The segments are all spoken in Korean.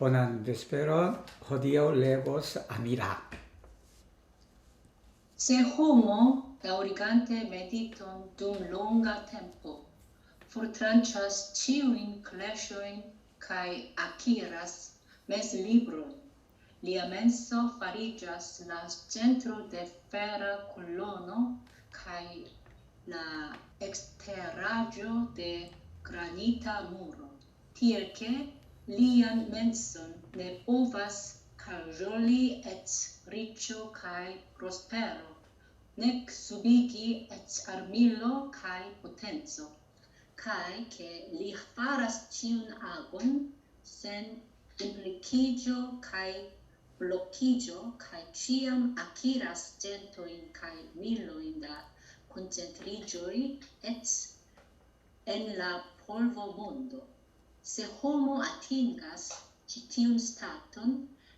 Buon vespero, hodie legos amira. Se homo daurigante mediton dum longa tempo, fortranĉas ĉiujn kleŝojn kaj akiras meslibron, lia menso fariĝas la centro de fera kolono kaj la eksteraĵo de granita muro, tiel ke lian menson ne povas cagioli et riĉo kaj prospero, nec subigi et armilo kaj potenco, kaj ke li faras tiun agon sen implikiĝo kaj blokiĝo kaj ĉiam akiras centojn kaj milojn da koncentriĝoj et en la polvomondo. Se homo atingas ĉi tiun staton,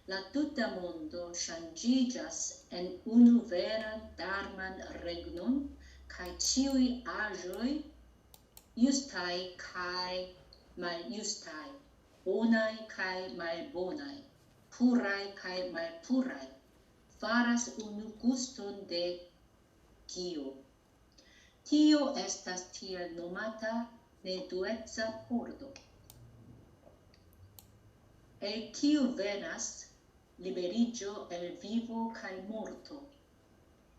la tuta mondo ŝanĝiĝas en unu veran darman regnon, kaj ĉiuj aĵoj, justaj kaj maljustaj, bonaj kaj malbonaj, puraj kaj malpuraj, faras unu guston de Dio. Tio estas tiel nomata nedueca pordo. El kiu venas liberiĝo el vivo kaj morto,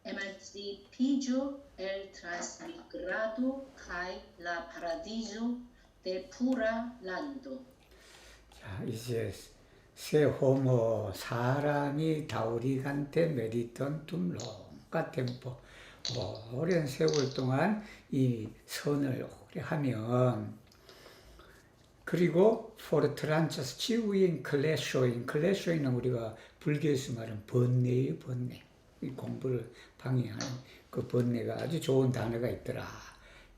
emancipiĝo el transmigrado kaj la paradizo de pura lando. 자, 이제 새 호모 사람이 다우리간테 메리던 둠롱가 템포 오랜 세월 동안 이 선을 오래 하면 그리고 포르트란차스 치우인 클래쇼인은 우리가 불교에서 말하는 번뇌의 번뇌, 이 공부를 방해하는 그 번뇌가 아주 좋은 단어가 있더라.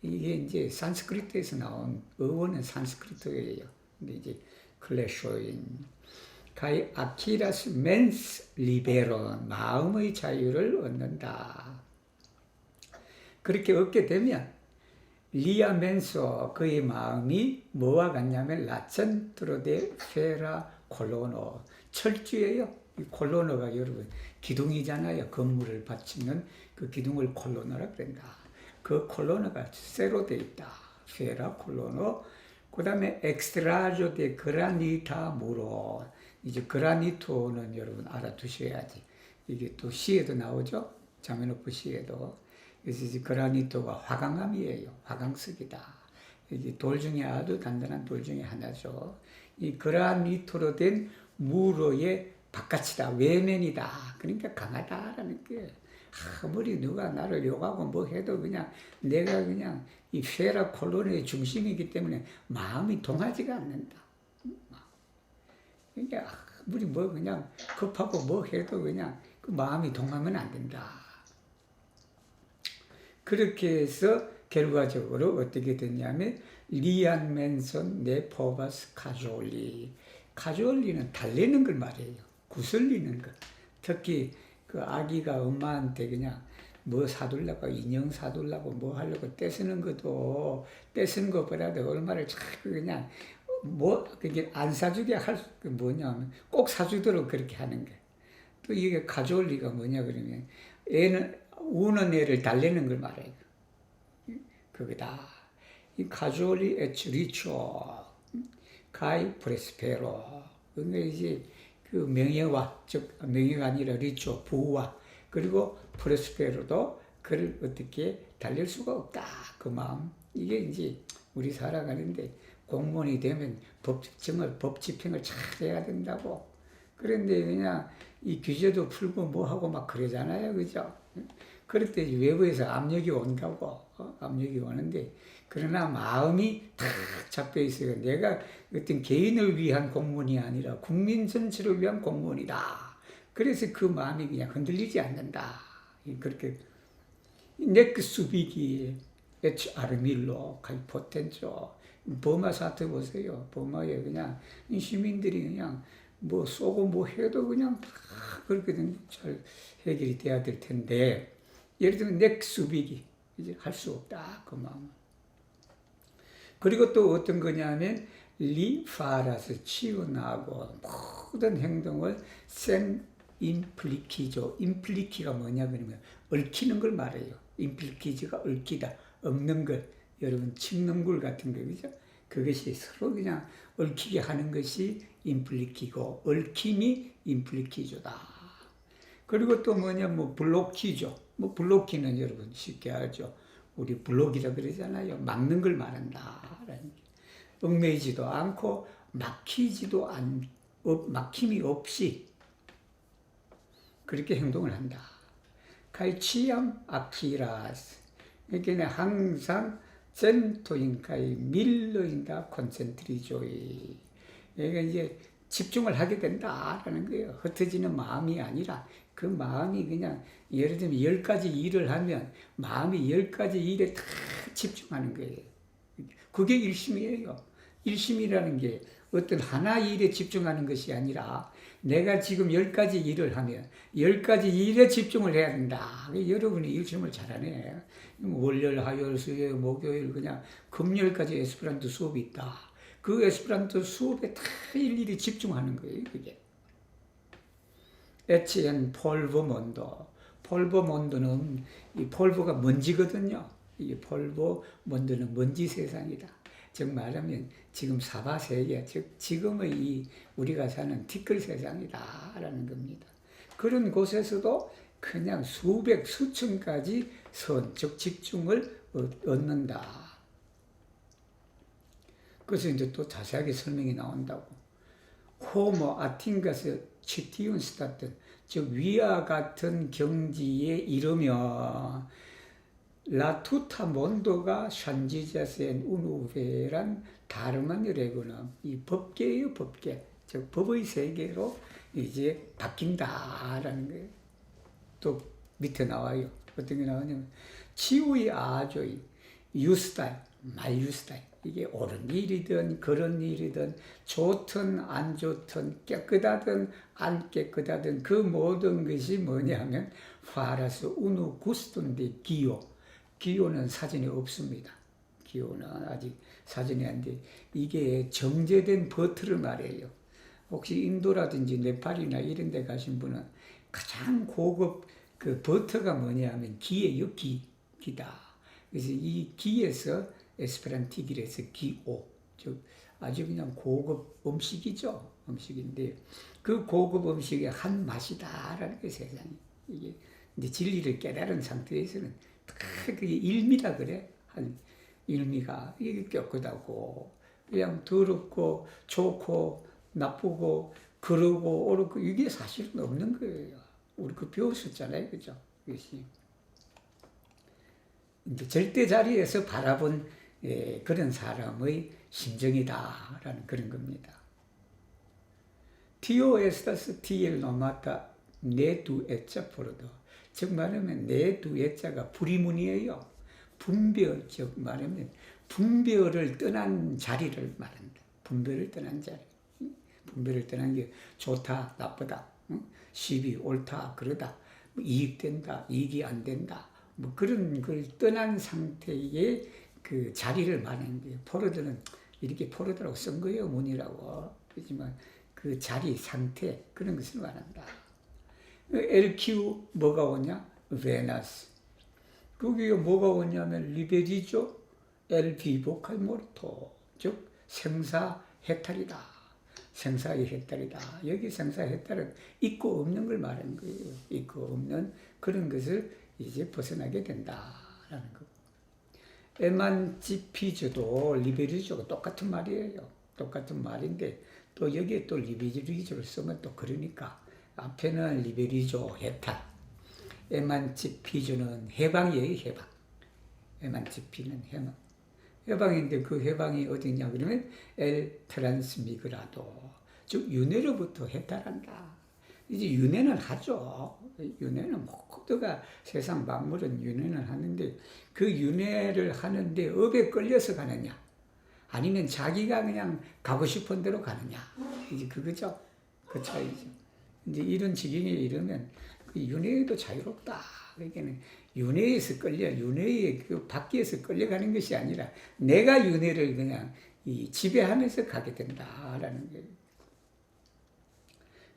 이게 이제 산스크리트에서 나온 어원은 산스크리트예요. 근데 이제 클래쇼인 가이 아키라스 멘스 리베론 마음의 자유를 얻는다. 그렇게 얻게 되면 리아 멘소 그의 마음이 뭐와 같냐면 라센트로 데 페라 콜로노 철주예요. 이 콜로노가 여러분 기둥이잖아요. 건물을 받치는 그 기둥을 콜로노라 그런다. 그 콜로노가 쇠로 돼 있다. 페라 콜로노. 그 다음에 엑스트라조 데 그라니타 무로. 이제 그라니토는 여러분 알아두셔야지. 이게 또 시에도 나오죠. 자메노프 시에도. 그래서 이제 그라니토가 화강암이에요. 화강석이다. 이게 돌 중에 아주 단단한 돌 중에 하나죠. 이 그라니토로 된 무로의 바깥이다. 외면이다. 그러니까 강하다라는 게 아무리 누가 나를 욕하고 뭐 해도 그냥 내가 그냥 이 페라 콜론의 중심이기 때문에 마음이 동하지가 않는다. 그러니까 아무리 뭐 그냥 급하고 뭐 해도 그냥 그 마음이 동하면 안 된다. 그렇게 해서 결과적으로 어떻게 됐냐면 리안 맨손 네포바스 카졸리. 카졸리는 달래는 걸 말해요. 구슬리는 것. 특히 그 아기가 엄마한테 그냥 뭐 사둘라고 인형 사둘라고 뭐 하려고 떼쓰는 것도 떼쓰는 것보다도 얼마를 자꾸 그냥 뭐 그게 안 사주게 할 수 뭐냐면 꼭 사주도록 그렇게 하는 게. 또 이게 카졸리가 뭐냐 그러면 애는 우는 애를 달래는 걸 말해요. 그거다. 이 카졸리 에치 리초 가이 프레스페로. 그러니까 이제 그 명예와, 즉 명예가 아니라 리초 부와 그리고 프레스페로도 그를 어떻게 달랠 수가 없다. 그 마음. 이게 이제 우리 살아가는데 공무원이 되면 법 집행을 잘 해야 된다고. 그런데 그냥 이 규제도 풀고 뭐 하고 막 그러잖아요. 그죠? 그럴 때 외부에서 압력이 온다고. 압력이 오는데 그러나 마음이 탁 잡혀 있어요. 내가 어떤 개인을 위한 공무원이 아니라 국민 전체를 위한 공무원이다. 그래서 그 마음이 그냥 흔들리지 않는다. 그렇게 네크 수비기 에치 아르밀로 가이 포텐조 버마 사태 보세요. 버마에 그냥 시민들이 그냥 뭐 쏘고 뭐 해도 그냥 다 그렇게 잘 해결이 돼야 될 텐데 예를 들면 넥 수비기 이제 할 수 없다 그 마음은. 그리고 또 어떤 거냐면 리 파라스 치유나고 모든 행동을 센 임플리키죠. 임플리키가 뭐냐 그러면 얽히는 걸 말해요. 임플리키즈가 얽히다, 얽는 것. 여러분 칡능굴 같은 거 그죠? 그것이 서로 그냥 얽히게 하는 것이 임플리키고 얽힘이 임플리키조다. 그리고 또 뭐냐 뭐 블로키죠. 뭐 블로키는 여러분 쉽게 알죠. 우리 블록이라 그러잖아요. 막는 걸 말한다. 얽매이지도 않고 막히지도 막힘이 없이 그렇게 행동을 한다. 칼치암 아키라스. 그러니까 항상 젠토인카이 밀러인다 콘센트리조이. 그러니까 이제 집중을 하게 된다라는 거예요. 흩어지는 마음이 아니라 그 마음이 그냥 예를 들면 10가지 일을 하면 마음이 10가지 일에 다 집중하는 거예요. 그게 일심이에요. 일심이라는 게 어떤 하나 일에 집중하는 것이 아니라 내가 지금 10가지 일을 하면 10가지 일에 집중을 해야 된다. 여러분이 일심을 잘하네. 월요일, 화요일, 수요일, 목요일 그냥 금요일까지 에스페란토 수업이 있다. 그 에스페란토 수업에 다 일일이 집중하는 거예요. 그게. 에치엔 폴보몬도. 폴보몬도는 이 폴보가 먼지거든요. 이 폴보몬도는 먼지 세상이다. 즉 말하면 지금 사바세계, 즉 지금의 이 우리가 사는 티끌 세상이다라는 겁니다. 그런 곳에서도 그냥 수백, 수천 가지 선, 즉 집중을 얻는다. 그래서 이제 또 자세하게 설명이 나온다고. 호모 아틴가스 치티운 스타트, 즉 위와 같은 경지에 이르면 라투타 몬도가 샨지자센 우누베란 다르마니레구나. 이 법계예요, 법계. 즉 법의 세계로 이제 바뀐다라는 거예요. 또 밑에 나와요. 어떤 게 나오냐면 치우의 아조이 유스타일, 말유스타일. 이게 옳은 일이든 그런 일이든 좋든 안 좋든 깨끗하든 안 깨끗하든 그 모든 것이 뭐냐면 파라스 우누 구스톤데 기요. 기호는 사전에 없습니다. 기호는 아직 사전에 안 돼. 이게 정제된 버터를 말해요. 혹시 인도라든지 네팔이나 이런 데 가신 분은 가장 고급 그 버터가 뭐냐 하면 기예요. 기다. 그래서 이 기에서 에스페란티기에서 기오. 즉 아주 그냥 고급 음식이죠. 음식인데 그 고급 음식의 한 맛이다라는 게 세상이. 이게 이제 진리를 깨달은 상태에서는 그게 일미라 그래. 한 일미가 이게 깨끗하고 그냥 더럽고 좋고 나쁘고 그러고 옳고 이게 사실은 없는 거예요. 우리 그 배웠었잖아요, 그죠? 이것이 이제 절대 자리에서 바라본 그런 사람의 심정이다라는 그런 겁니다. 티오 에스타스 티엘 노마타 네두 에짜 포르도. 즉 말하면 네두 에짜가 불이문이에요. 분별, 즉 말하면 분별을 떠난 자리를 말한다. 분별을 떠난 자리. 분별을 떠난 게 좋다, 나쁘다, 시비, 옳다, 그러다, 이익된다, 이익이 안 된다, 뭐 그런 걸 떠난 상태의 그 자리를 말하는 거예요. 포로들은 이렇게 포로들하고 쓴 거예요, 문이라고. 그렇지만 그 자리, 상태, 그런 것을 말한다. LQ 뭐가 오냐? 베나스. 거기에 뭐가 오냐면 리베리죠. 엘 비보 칼모르토. 즉 생사 해탈이다. 생사의 해탈이다. 여기 생사 해탈은 있고 없는 걸 말하는 거예요. 있고 없는 그런 것을 이제 벗어나게 된다라는 거. 에만치피즈도 리베리조가 똑같은 말이에요. 똑같은 말인데 또 여기에 또 리베리조를 쓰면 또 그러니까 앞에는 리베리조 해탈, 에만치피즈는 해방이에요. 해방. 에만치피는 해방. 해방인데 그 해방이 어디냐 그러면 엘 트란스미그라도, 즉 윤회로부터 해탈한다. 이제 윤회는 하죠. 윤회는 모두가 세상 만물은 윤회는 하는데 그 윤회를 하는데 업에 끌려서 가느냐 아니면 자기가 그냥 가고 싶은 대로 가느냐, 이제 그거죠. 그 차이죠. 이제 이런 지경에 이르면 그 윤회에도 자유롭다. 그러니까는 윤회에서 끌려, 윤회의 그 밖에서 끌려가는 것이 아니라 내가 윤회를 그냥 이 지배하면서 가게 된다라는 거예요.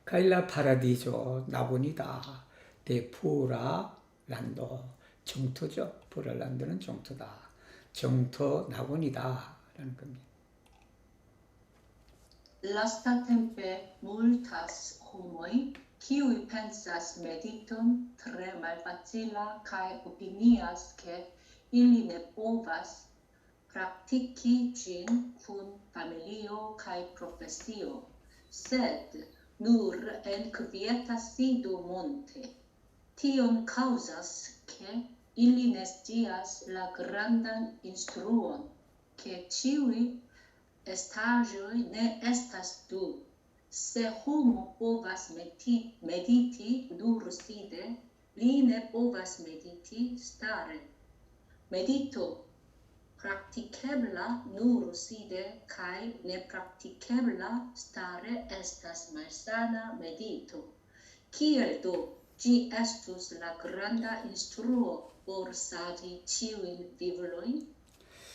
가일라 파라디조 나보니다 데 푸라 란도 정토죠. 푸라 란도는 정토다. 정토 나보니다 라는 겁니다. Lastatempe multas homoi, kiui pensas mediton tre malfacila kai opinias ke ili ne povas praktiki gin kun familio kai profesio, sed nur en kvieta sido monte. Tion causas ke ili ne scias la grandan instruon, ke ciui estagioi ne estas du. Se homo povas mediti nur side, li ne povas mediti stare. Medito practicebla nur side kai ne practicebla stare estas malsana medito. Kiel do gi estus la granda instruo por savi ciuin vivloin?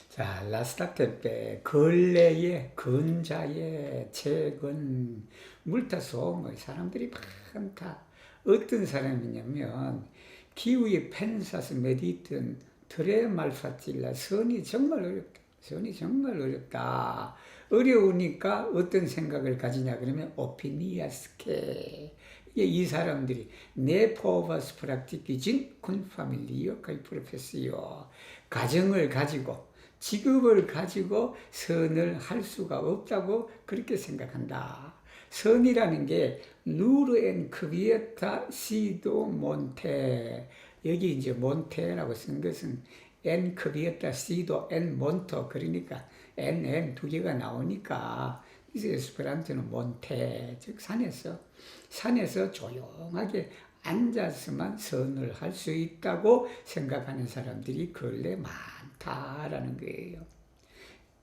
자, 라스타테페 근래의 근자의 최근 물타소 사람들이 많다. 어떤 사람이냐면 기후의 펜사스 메디튼 트레 말파틸라 선이 정말 어렵다. 선이 정말 어렵다. 어려우니까 어떤 생각을 가지냐 그러면 오피니아스케 이 사람들이 네 포버스 프락티키진 군 파밀리오 카이 프로페시오 가정을 가지고 직업을 가지고 선을 할 수가 없다고 그렇게 생각한다. 선이라는 게 누르 엔 크비에타 시도 몬테 여기 이제 몬테라고 쓴 것은 엔 크비에타 시도 엔 몬토 그러니까 엔 두 개가 나오니까 이제 에스페란토는 몬테 즉 산에서 조용하게 앉아서만 선을 할 수 있다고 생각하는 사람들이 근래 많다라는 거예요.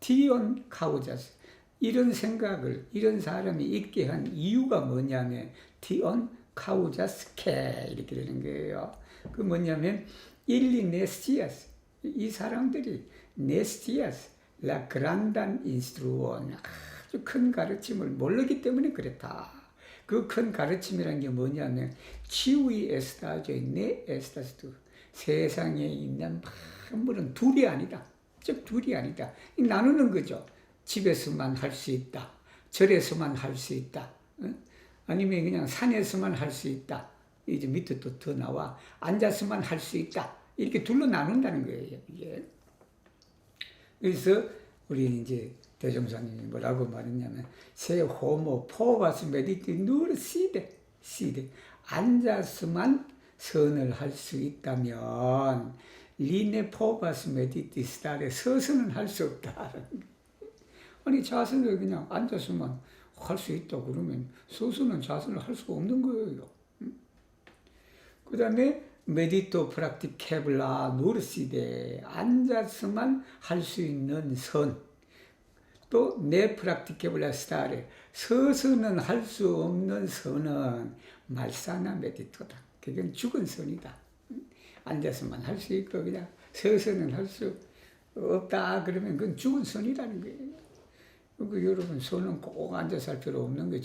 디온 카우자스 이런 생각을 이런 사람이 있게 한 이유가 뭐냐면 디온 카우자스케 이렇게 되는 거예요. 그 뭐냐면 일리 네스티아스 이 사람들이 네스티아스 라 그란단 인스트루온 아주 큰 가르침을 모르기 때문에 그렇다. 그 큰 가르침이라는 게 뭐냐면 치우이 에스타죠 네 에스타스도 세상에 있는 만물은 둘이 아니다. 즉 둘이 아니다. 나누는 거죠. 집에서만 할 수 있다. 절에서만 할 수 있다. 아니면 그냥 산에서만 할 수 있다. 이제 밑에 또 더 나와. 앉아서만 할 수 있다. 이렇게 둘로 나눈다는 거예요. 이게. 그래서 우리 이제 대종사님이 뭐라고 말했냐면 세 호모 포바스 메디티 누르 시데 앉아서만 선을 할 수 있다면 리네 포바스 메디티 스타레 서서는 할 수 없다. 아니 자선을 그냥 앉아서만 할 수 있다 그러면 서서는 자선을 할 수가 없는 거예요. 그 다음에 메디토 프락티케블라 누르시데 앉아서만 할 수 있는 선 또 네 프락티케블라 스타레 서서는 할 수 없는 선은 말사나 메디토다. 그건 죽은 선이다. 앉아서만 할 수 있고 그냥 서서는 할 수 없다 그러면 그건 죽은 선이라는 거예요. 그 여러분 선은 꼭 앉아서 할 필요 없는 거예요.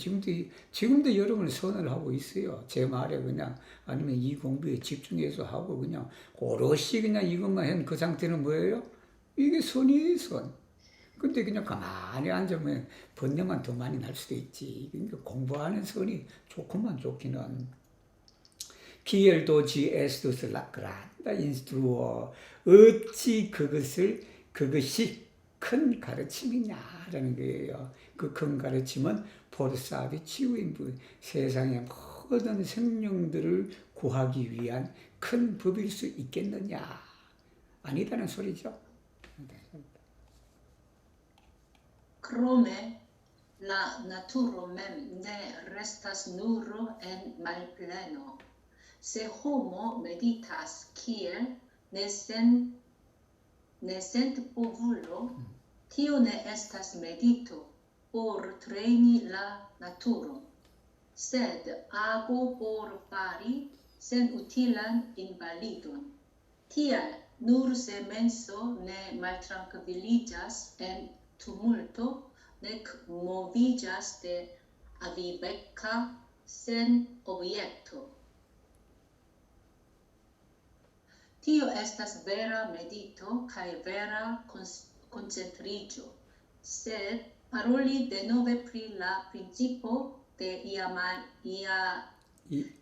지금도 여러분 선을 하고 있어요. 제 말에 그냥 아니면 이 공부에 집중해서 하고 그냥 오롯이 그냥 이것만 한 그 상태는 뭐예요? 이게 선이에요, 선. 근데 그냥 가만히 앉으면 번뇌만 더 많이 날 수도 있지. 그러니까 공부하는 선이 좋기는 기엘도지 에스토스 라그란다 인스트루어 어찌 그것이 큰 가르침이냐라는 거예요. 그 큰 가르침은 포르사비 치유인부 세상의 모든 생명들을 구하기 위한 큰 법일 수 있겠느냐? 아니다는 소리죠. Krome, la naturo mem ne restas nur en malpleno. Se homo meditas kiel ne sent povulo, tio ne estas medito por treni la naturo, sed ago por fari sen utilan invalidon. Tial nur se menso ne maltrankviliĝas en tumulto, nec movigas de avivecca sen obiecto. Tio estas vera medito cae vera concentrigio, sed paroli de nove pri la principo de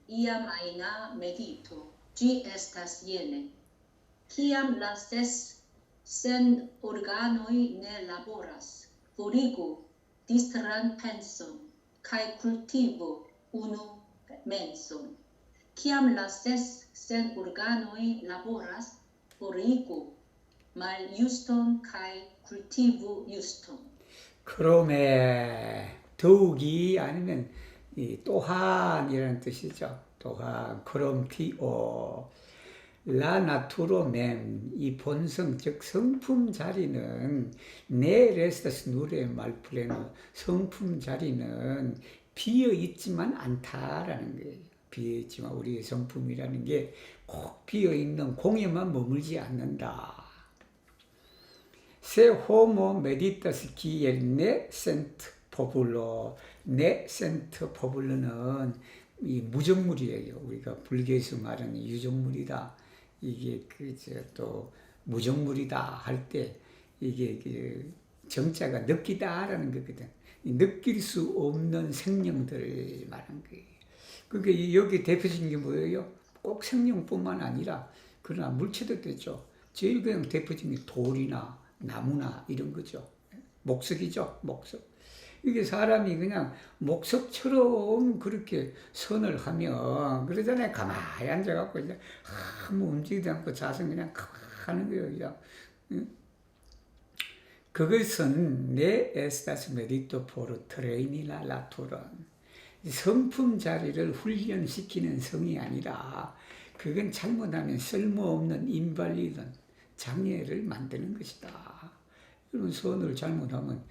iamaina medito. Gi estas jene. Ciam la sen organoi ne laboras, forigu distran penson, cae cultivo unu menson. Ciam la sen organoi laboras, forigu mal juston cae cultivo juston. 그러면 더욱이 아니면 이 또한이라는 뜻이죠. 또한 그럼 티오 라 나투로 맴이 본성 즉 성품 자리는 네 레스타스 누레 말플레노 성품 자리는 비어 있지만 않다라는 거예요. 비어 있지만 우리의 성품이라는 게 꼭 비어 있는 공에만 머물지 않는다. 세 호모 메디타스 기엘 네 센트 포블로 네 센트 포블로는 이 무정물이에요. 우리가 불교에서 말하는 유정물이다. 이게 또 무정물이다 할 때 이게 그 정자가 느끼다라는 거거든. 느낄 수 없는 생명들을 말하는 거예요. 그게 여기 대표적인 게 뭐예요? 꼭 생명뿐만 아니라 그러나 물체도 되죠. 제일 그냥 대표적인 게 돌이나 나무나 이런 거죠. 목석이죠. 목석. 이게 사람이 그냥 목석처럼 그렇게 선을 하면 그러잖아요. 가만히 앉아갖고 이제 아무 움직이지 않고 자서 그냥 하는 거예요. 그냥. 그것은 내 에스타스 메리토 포르 트레이니라 라토런 성품 자리를 훈련시키는 성이 아니라 그건 잘못하면 쓸모없는 인발리든 장애를 만드는 것이다. 이런 선을 잘못하면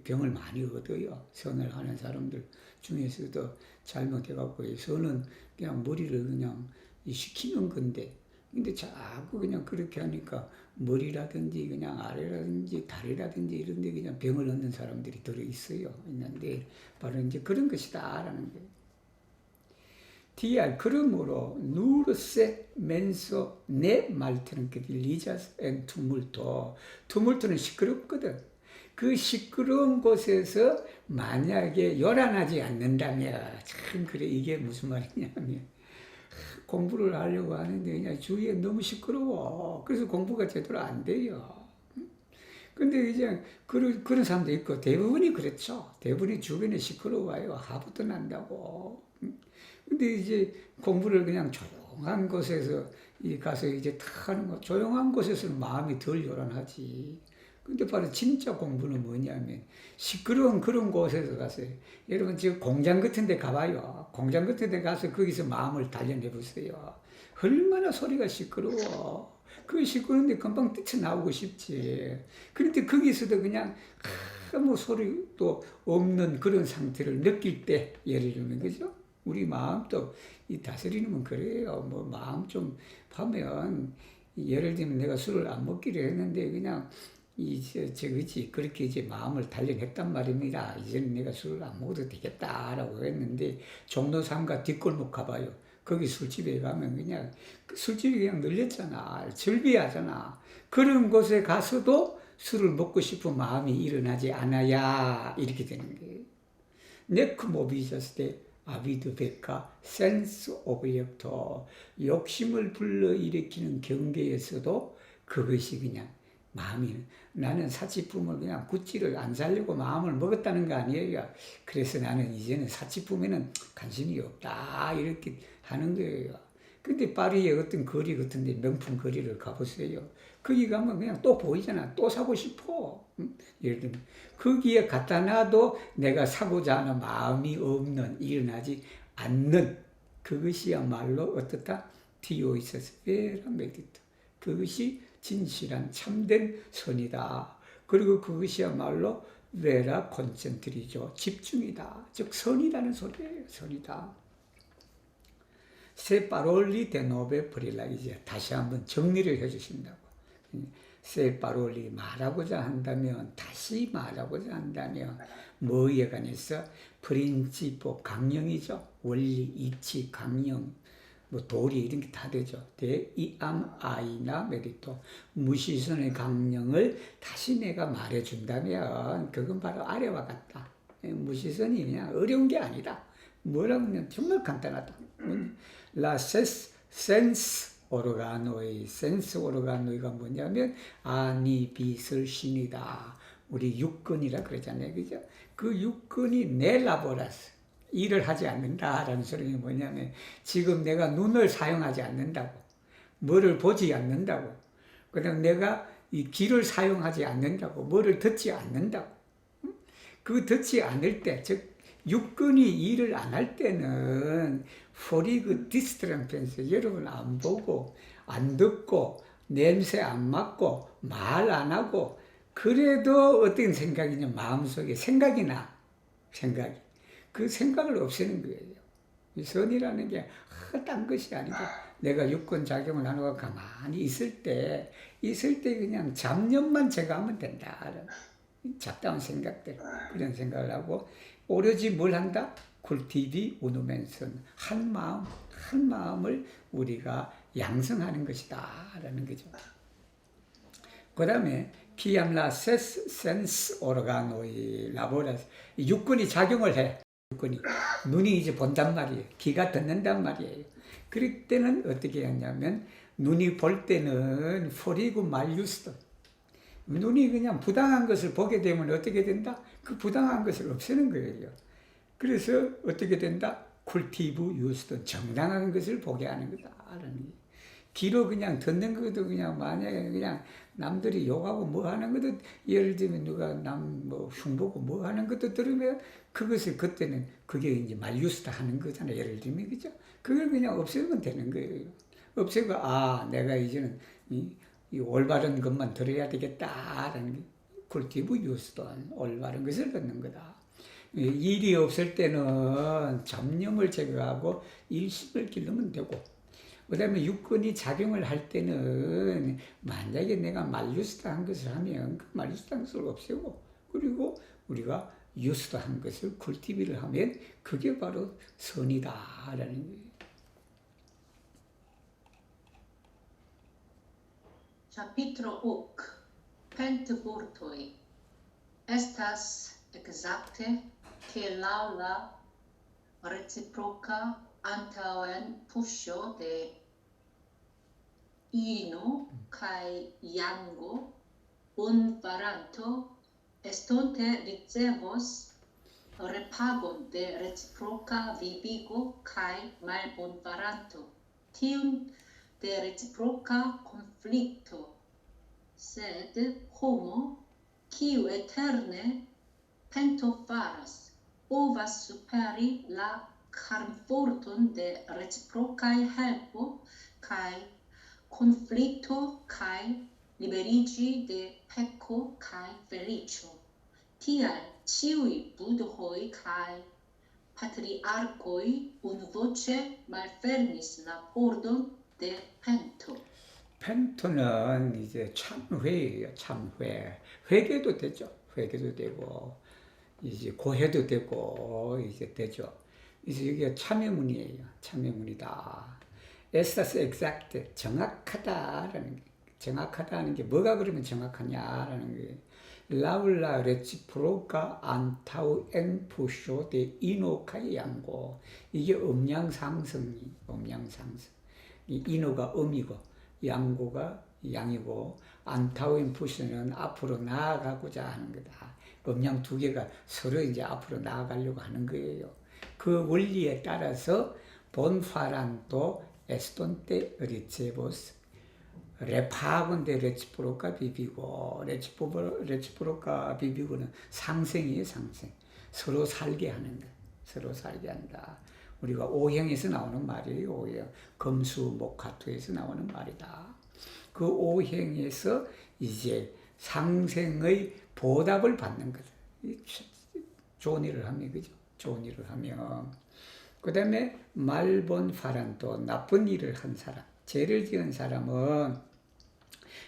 병을 많이 얻어요. 선을 하는 사람들 중에서도 잘못해갖고 선은 그냥 머리를 그냥 시키는 건데 근데 자꾸 그냥 그렇게 하니까 머리라든지 그냥 아래라든지 다리라든지 이런 데 그냥 병을 얻는 사람들이 들어있어요. 있는데 바로 이제 그런 것이다라는 거예요. TR 그러므로 누르세 멘소 네 말트는 그 리자스 앤 투물토는 시끄럽거든. 그 시끄러운 곳에서 만약에 요란하지 않는다면 참 그래 이게 무슨 말이냐면 공부를 하려고 하는데 그냥 주위에 너무 시끄러워. 그래서 공부가 제대로 안 돼요. 근데 이제 그런 사람도 있고 대부분이 그렇죠. 대부분이 주변에 시끄러워요. 하부도 난다고. 근데 이제 공부를 그냥 조용한 곳에서 가서 이제 탁 하는 거, 조용한 곳에서는 마음이 덜 요란하지. 근데 바로 진짜 공부는 뭐냐면 시끄러운 그런 곳에서 가서요. 여러분 지금 공장 같은 데 가봐요. 공장 같은 데 가서 거기서 마음을 단련해 보세요. 얼마나 소리가 시끄러워. 그 시끄러운데 금방 뛰쳐나오고 싶지. 그런데 거기서도 그냥 아무 소리도 없는 그런 상태를 느낄 때 예를 들면 그죠? 우리 마음도 이 다스리는 그래요. 뭐 마음 좀 하면 예를 들면 내가 술을 안 먹기로 했는데 그냥 그렇지 그렇게 이제 마음을 단련했단 말입니다. 이제는 내가 술을 안 먹어도 되겠다라고 했는데 종로삼가 뒷골목 가봐요. 거기 술집에 가면 그냥 술집이 그냥 늘렸잖아. 즐비하잖아. 그런 곳에 가서도 술을 먹고 싶은 마음이 일어나지 않아야 이렇게 되는 거예요. 네크모비졌을 때 아비드 베카 센스 오브젝터 욕심을 불러일으키는 경계에서도 그것이 그냥 마음이 나는 사치품을 그냥 구찌를 안 사려고 마음을 먹었다는 거 아니에요. 그래서 나는 이제는 사치품에는 관심이 없다 이렇게 하는 거예요. 근데 파리의 어떤 거리 같은데 명품 거리를 가보세요. 거기 가면 그냥 또 보이잖아. 또 사고 싶어. 예를 들면 거기에 갖다 놔도 내가 사고자 하는 마음이 없는 일어나지 않는 그것이야말로 어떻다? 디오이세스 베라 메디토. 그것이 진실한 참된 선이다. 그리고 그것이야말로 베라 콘센트리죠. 집중이다. 즉 선이라는 소리예요. 선이다. 세 파롤리 데노베 브릴라 이제 다시 한번 정리를 해주신다고. 세파롤이 말하고자 한다면, 다시 말하고자 한다면 뭐에 관해서? 프린시포, 강령이죠. 원리, 이치, 강령, 뭐 도리 이런 게 다 되죠. 대이암 아이나 메리토, 무시선의 강령을 다시 내가 말해준다면 그건 바로 아래와 같다. 무시선이 그냥 어려운 게 아니다. 뭐라고 하면 정말 간단하다. 라 센스 오르가노이, 센스 오르가노이가 뭐냐면 아니 빛을 신이다. 우리 육근이라 그러잖아요. 그죠? 그 육근이 내 라보라스 일을 하지 않는다라는 소리가 뭐냐면 지금 내가 눈을 사용하지 않는다고, 뭐를 보지 않는다고, 그다음 내가 이 귀를 사용하지 않는다고, 뭐를 듣지 않는다고. 그 듣지 않을 때, 즉 육근이 일을 안 할 때는 포리그 디스트램펜스, 여러분 안 보고 안 듣고 냄새 안 맡고 말 안 하고 그래도 어떤 생각이냐, 마음속에 생각이 나. 생각이. 그 생각을 없애는 거예요. 이 선이라는 게 딴 것이 아니고 내가 육군 작용을 안 하고 가만히 있을 때 그냥 잡념만 제거하면 된다. 잡다운 생각들, 그런 생각을 하고 오로지 뭘 한다? 쿨티비 우누멘선, 한 마음을 우리가 양성하는 것이다 라는 거죠. 그 다음에 키암라 센스 오르가노이 라보라스, 육군이 작용을 해. 육군이 눈이 이제 본단 말이에요. 귀가 듣는단 말이에요. 그럴 때는 어떻게 하냐면 눈이 볼 때는 포리고 말유스도, 눈이 그냥 부당한 것을 보게 되면 어떻게 된다? 그 부당한 것을 없애는 거예요. 그래서 어떻게 된다? 쿨티브 유스도, 정당한 것을 보게 하는 거다라는. 귀로 그냥 듣는 것도 그냥 만약에 그냥 남들이 욕하고 뭐 하는 것도, 예를 들면 누가 남 뭐 흉보고 뭐 하는 것도 들으면 그것을 그때는 그게 이제 말유스다 하는 거잖아요. 예를 들면, 그죠? 그걸 그냥 없애면 되는 거예요. 없애고, 아, 내가 이제는 이 올바른 것만 들어야 되겠다라는 게 쿨티브 유스돈, 올바른 것을 듣는 거다. 일이 없을 때는 잡념을 제거하고 일심을 기르면 되고, 그 다음에 육근이 작용을 할 때는 만약에 내가 말유스트한 것을 하면 그 말유스트한 것을 없애고, 그리고 우리가 유스트한 것을 쿨티비를 하면 그게 바로 선이다라는 거예요. Capitro hoc, pent vortoi, estas exacte que laula reciproca antauen pusho de ino kai yango unvaranto estonte ricevos repagon de reciproca vivigo kai malbonvaranto tiun de reciproca conflicto, sed homo quiu eterne pento faras povas superi la carnforton de reciprocae helpo kai conflicto kai liberigi de pecco kai felicio. Tial ciui budhoi kai patriarchoi unvoce malfermis la pordon de pento. 펜토는 이제 참회예요. 참회. 회개도 되죠. 회개도 되고, 이제 고해도 되고, 이제 되죠. 그래서 여기가 참회문이에요. 참회문이다. Estas exact, 정확하다라는 게, 정확하다는 게 뭐가 그러면 정확하냐라는 게, 라울라 레치프로가 안타우 엔 푸쇼 데 이노카이 양고, 이게 음양상승이, 음양상승. 이 이노가 음이고 양고가 양이고, 안타우인 푸시는 앞으로 나아가고자 하는 거다. 음양 두 개가 서로 이제 앞으로 나아가려고 하는 거예요. 그 원리에 따라서 본파란도 에스톤테 리체보스 레파곤데 레치프로카 비비고, 레치프로카 비비고는 상생이에요. 상생. 서로 살게 하는 거. 서로 살게 한다. 우리가 오행에서 나오는 말이에요. 오행. 금수목화토에서 나오는 말이다. 그 오행에서 이제 상생의 보답을 받는 거다. 좋은 일을 하면, 그죠? 좋은 일을 하면. 그 다음에 말본 파란도, 나쁜 일을 한 사람, 죄를 지은 사람은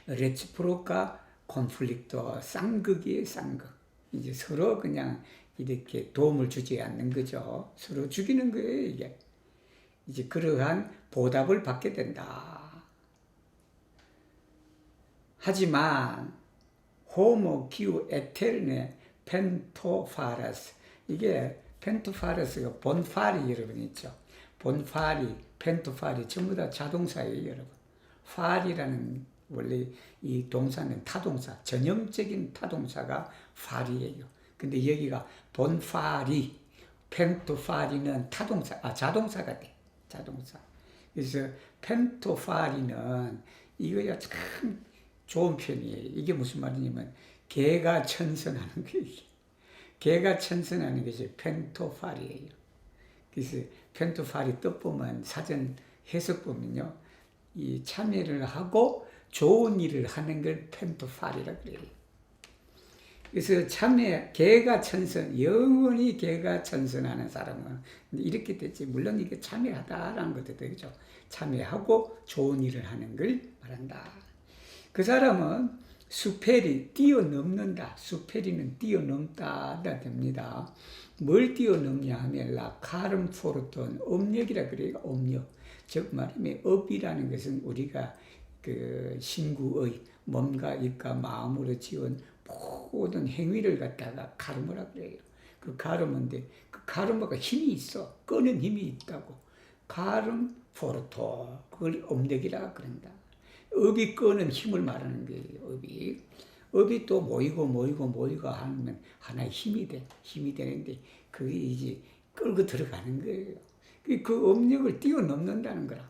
레치프로카 콘플릭토, 쌍극이에요, 쌍극. 이제 서로 그냥 이렇게 도움을 주지 않는 거죠. 서로 죽이는 거예요, 이게. 이제 그러한 보답을 받게 된다. 하지만 호모 기우 에테르네 펜토파라스, 이게 펜토파라스가 본파리 여러분 있죠. 본파리, 펜토파리 전부 다 자동사예요, 여러분. 파리라는 원래 이 동사는 타동사, 전형적인 타동사가 파리예요. 근데 여기가 본파리, 펜토파리는 타동사, 자동사가 돼. 자동사. 그래서 펜토파리는 이거야 참 좋은 편이에요. 이게 무슨 말이냐면 개가 천선하는 거예요. 개가 천선하는 것이 펜토파리예요. 그래서 펜토파리 뜻 보면 사전 해석 보면요, 이 참여를 하고 좋은 일을 하는 걸 펜토파리라 그래요. 그래서 참여, 개가 천선, 영원히 개가 천선하는 사람은 이렇게 됐지. 물론 이게 참여하다라는 것도 되죠. 참여하고 좋은 일을 하는 걸 말한다. 그 사람은 수페리, 뛰어넘는다. 수페리는 뛰어넘다가 됩니다. 뭘 뛰어넘냐 하면 라카름 포르톤, 업력이라 그래요. 업력. 즉 말하면 업이라는 것은 우리가 그 신구의 몸과 입과 마음으로 지은 모든 행위를 갖다가 카르마라 그래요. 그 카르마인데 그 카르마가 힘이 있어. 끄는 힘이 있다고. 카름 포르토, 그걸 업력이라 그런다. 업이 끄는 힘을 말하는 거예요. 업이 또 모이고 하면 하나의 힘이 돼. 힘이 되는데 그게 이제 끌고 들어가는 거예요. 그 업력을 뛰어넘는다는 거라.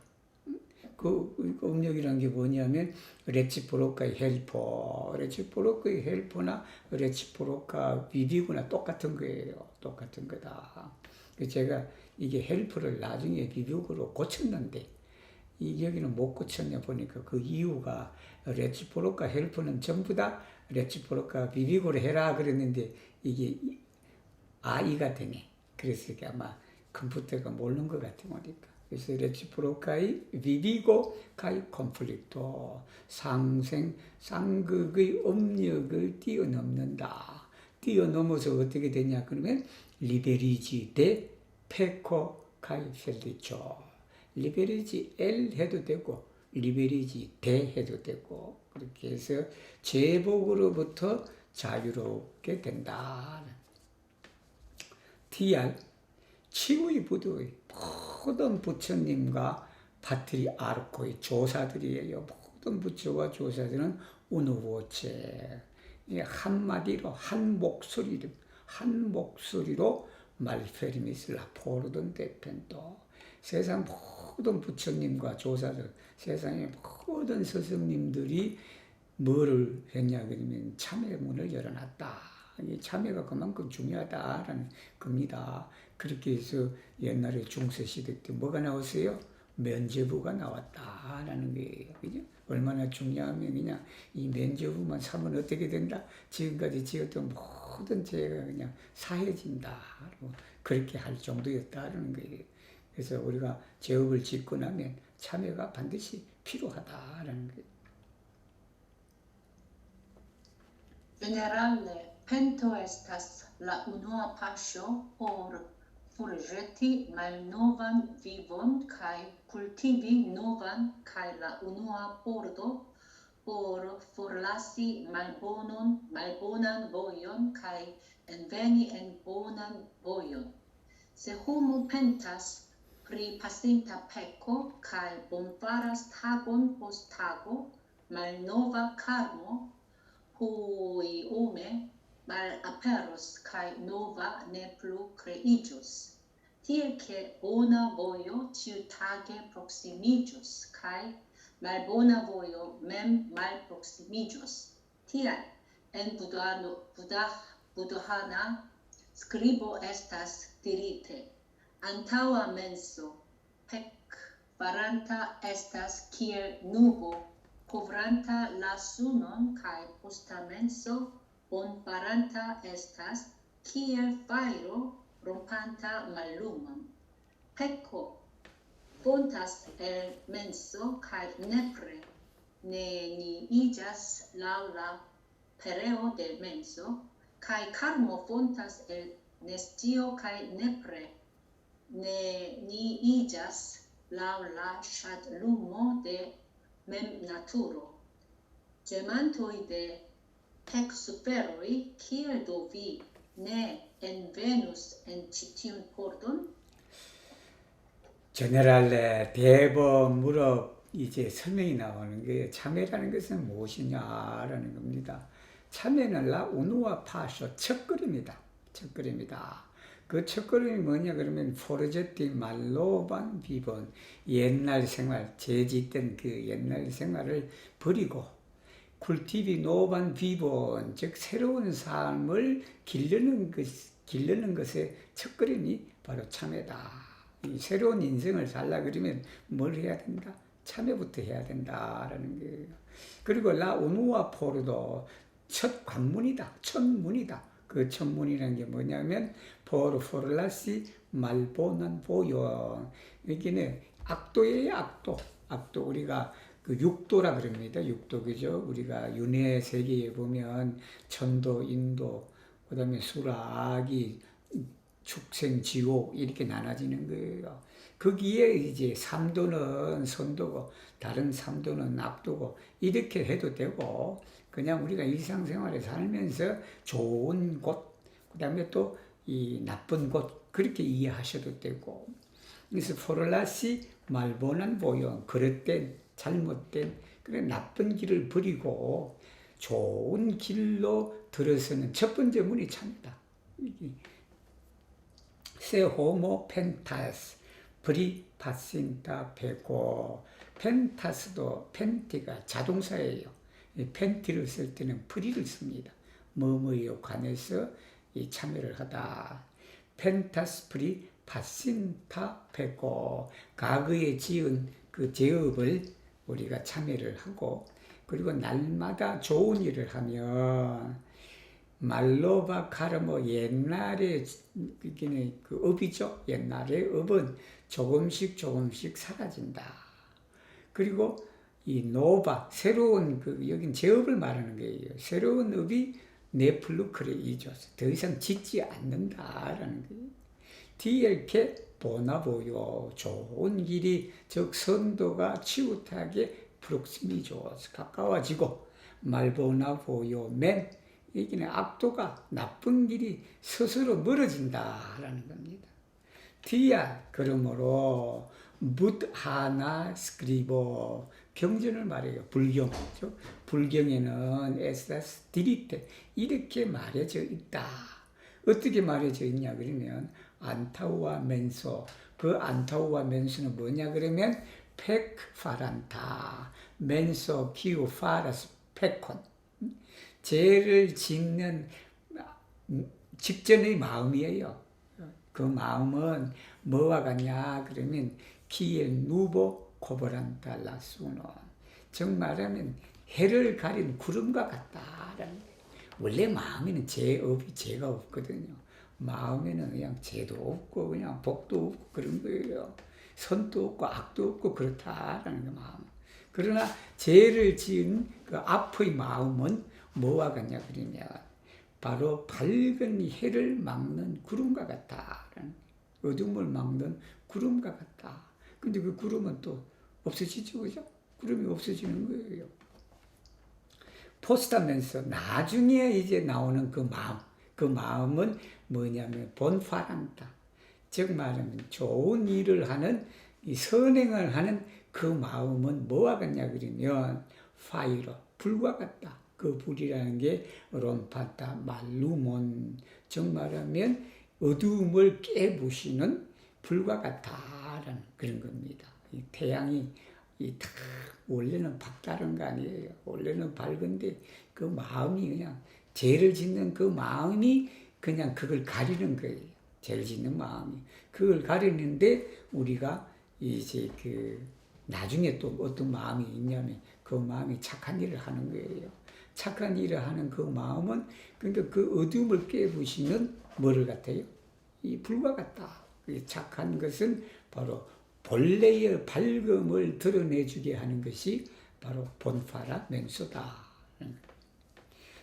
그 업력이라는 게 뭐냐면 레치프로카의 헬퍼, 레치프로카의 헬퍼나 레치프로카 비비고나 똑같은 거예요. 똑같은 거다. 제가 이게 헬퍼를 나중에 비비고로 고쳤는데 이 여기는 못 고쳤냐 보니까 그 이유가 레치프로카 헬퍼는 전부 다 레치프로카 비비고로 해라 그랬는데 이게 아이가 되네. 그래서 이게 아마 컴퓨터가 모르는 것 같아 보니까. 그래서 레치프로카의 비비고 카이 콘플릭토, 상생, 쌍극의 업력을 뛰어넘는다. 뛰어넘어서 어떻게 되냐 그러면 리베리지 대 페코 카이 펠리초. 리베리지 L 해도 되고 리베리지 대 해도 되고 그렇게 해서 제복으로부터 자유롭게 된다. TR 치우의 부두의 모든 부처님과 바트리 아르코의 조사들이에요. 모든 부처와 조사들은 우누보체, 한마디로 한 목소리로 말페리미스 라포르돈 데펜토. 세상 모든 부처님과 조사들, 세상의 모든 스승님들이 뭐를 했냐 그러면 참회의 문을 열어놨다. 이 참회가 그만큼 중요하다라는 겁니다. 그렇게 해서 옛날에 중세시대 때 뭐가 나왔어요? 면죄부가 나왔다라는 거예요. 그죠? 얼마나 중요하면 그냥 이 면죄부만 사면 어떻게 된다? 지금까지 지었던 모든 죄가 그냥 사해진다. 그렇게 할 정도였다라는 거예요. 그래서 우리가 죄업을 짓고 나면 참회가 반드시 필요하다라는 거예요. Generale, pento estas la unua paŝo por forĵeti malnovan vivon kaj kultivi novan, kaj la unua pordo por forlasi malbonan vojon kaj enveni en bonan vojon. Se homo pentas pri pasinta peko kaj bonfaras tagon post tago, malnova karmo, hui ome malaperos kai nova ne plu creigius. Tiel che bona vojo ciutage proximigius, kai malbona vojo mem malproximigius. Tial, en Buddhana scribo estas dirite, antaua menso pec faranta estas kiel nubo, covranta la sunon kai posta menso bonfaranta estas kiel fajro rompanta mallumon. Pecco fontas el menso kai nepre ne ni illas laŭ la pereo de menso, kai karmo fontas el nestio kai nepre ne ni illas laŭ la ŝatlumo de mem naturo. Gemantoj de heksuferoj, kiel do vi ne envenus en ĉi tiun pordon? 제네랄레 대법 물어 이제 설명이 나오는 게 참회라는 것은 무엇이냐라는 겁니다. 참회는 라 우누와 파쇼 첫걸음이다. 첫걸음이다. 그 첫걸음이 뭐냐 그러면 포르제티 말로반 비본 옛날 생활 재짓던 그 옛날 생활을 버리고 쿨티비 노반 비본 즉 새로운 삶을 기르는 것의 첫걸음이 바로 참회다. 이 새로운 인생을 살라 그러면 뭘 해야 된다? 참회부터 해야 된다라는 거예요. 그리고 라 우누와 포르도 첫 관문이다. 첫 문이다. 그 첫 문이라는 게 뭐냐면 포르라시 말보난 보요. 여기는 악도예요, 악도. 악도 우리가 그 육도라 그럽니다. 육도 그죠? 우리가 윤회 세계에 보면 천도, 인도, 그다음에 수라, 악이 축생, 지옥 이렇게 나눠지는 거예요. 거기에 이제 삼도는 선도고 다른 삼도는 악도고 이렇게 해도 되고 그냥 우리가 일상생활에 살면서 좋은 곳, 그 다음에 또 이 나쁜 곳 그렇게 이해하셔도 되고 그래서 포를라시 말보난 보yon 그릇된 잘못된 그런 나쁜 길을 버리고 좋은 길로 들어서는 첫 번째 문이 참이다. 세 호모 펜타스 브리 파신타 베고 펜타스도 펜티가 자동사예요. 펜티를 쓸 때는 프리를 씁니다. 뭐뭐에 관해서 이 참여를 하다. 펜타스 프리 파신타 베고 과거에 지은 그 죄업을 우리가 참여를 하고 그리고 날마다 좋은 일을 하면 말로바 카르모 옛날에 그 업이죠. 옛날에 업은 조금씩 사라진다. 그리고 이 노바 새로운 여긴 제업을 말하는 거예요. 새로운 업이 네플루크레 이조스 더 이상 짓지 않는다라는 거예요. 디엘케 보나보요 좋은 길이 즉 선도가 치우타게 프록시미조스 가까워지고 말보나보요 맨 여기는 악도가 나쁜 길이 스스로 멀어진다라는 겁니다. 디아 그러므로 묻하나 스크리보 경전을 말해요. 불경 불경에는 에스다스 디리테 이렇게 말해져 있다. 어떻게 말해져 있냐 그러면 안타우와 멘소 그 안타우와 멘소는 뭐냐 그러면 펙 파란타 멘소 키우 파라스 페콘 죄를 짓는 직전의 마음이에요. 그 마음은 뭐와 같냐 그러면 키엘 누보 코버란타 라수노 즉 말하면 해를 가린 구름과 같다라는 거예요. 원래 마음에는 죄가 없거든요. 마음에는 그냥 죄도 없고 그냥 복도 없고 그런 거예요. 선도 없고 악도 없고 그렇다라는 거 마음. 그러나 죄를 지은 그 앞의 마음은 뭐와 같냐 그러면 바로 밝은 해를 막는 구름과 같다라는 어둠을 막는 구름과 같다. 근데 그 구름은 또 없어지죠, 그죠? 구름이 없어지는 거예요. 포스타면서 나중에 이제 나오는 그 마음은 뭐냐면 본파란다. 즉 말하면 좋은 일을 하는 이 선행을 하는 그 마음은 뭐와 같냐 그러면 파이로 불과 같다. 그 불이라는 게 롬파타 말루몬 즉 말하면 어두움을 깨부시는 불과 같다라는 그런 겁니다. 이 태양이 다 원래는 밝다는 거 아니에요. 원래는 밝은데 그 마음이 그냥 죄를 짓는 그 마음이 그냥 그걸 가리는 거예요. 죄를 짓는 마음이 그걸 가리는데 우리가 이제 나중에 또 어떤 마음이 있냐면 그 마음이 착한 일을 하는 거예요. 착한 일을 하는 그 마음은 그러니까 그 어둠을 깨부시는 뭐를 같아요? 이 불과 같다. 착한 것은 바로 본래의 밝음을 드러내주게 하는 것이 바로 본파라 멘소다.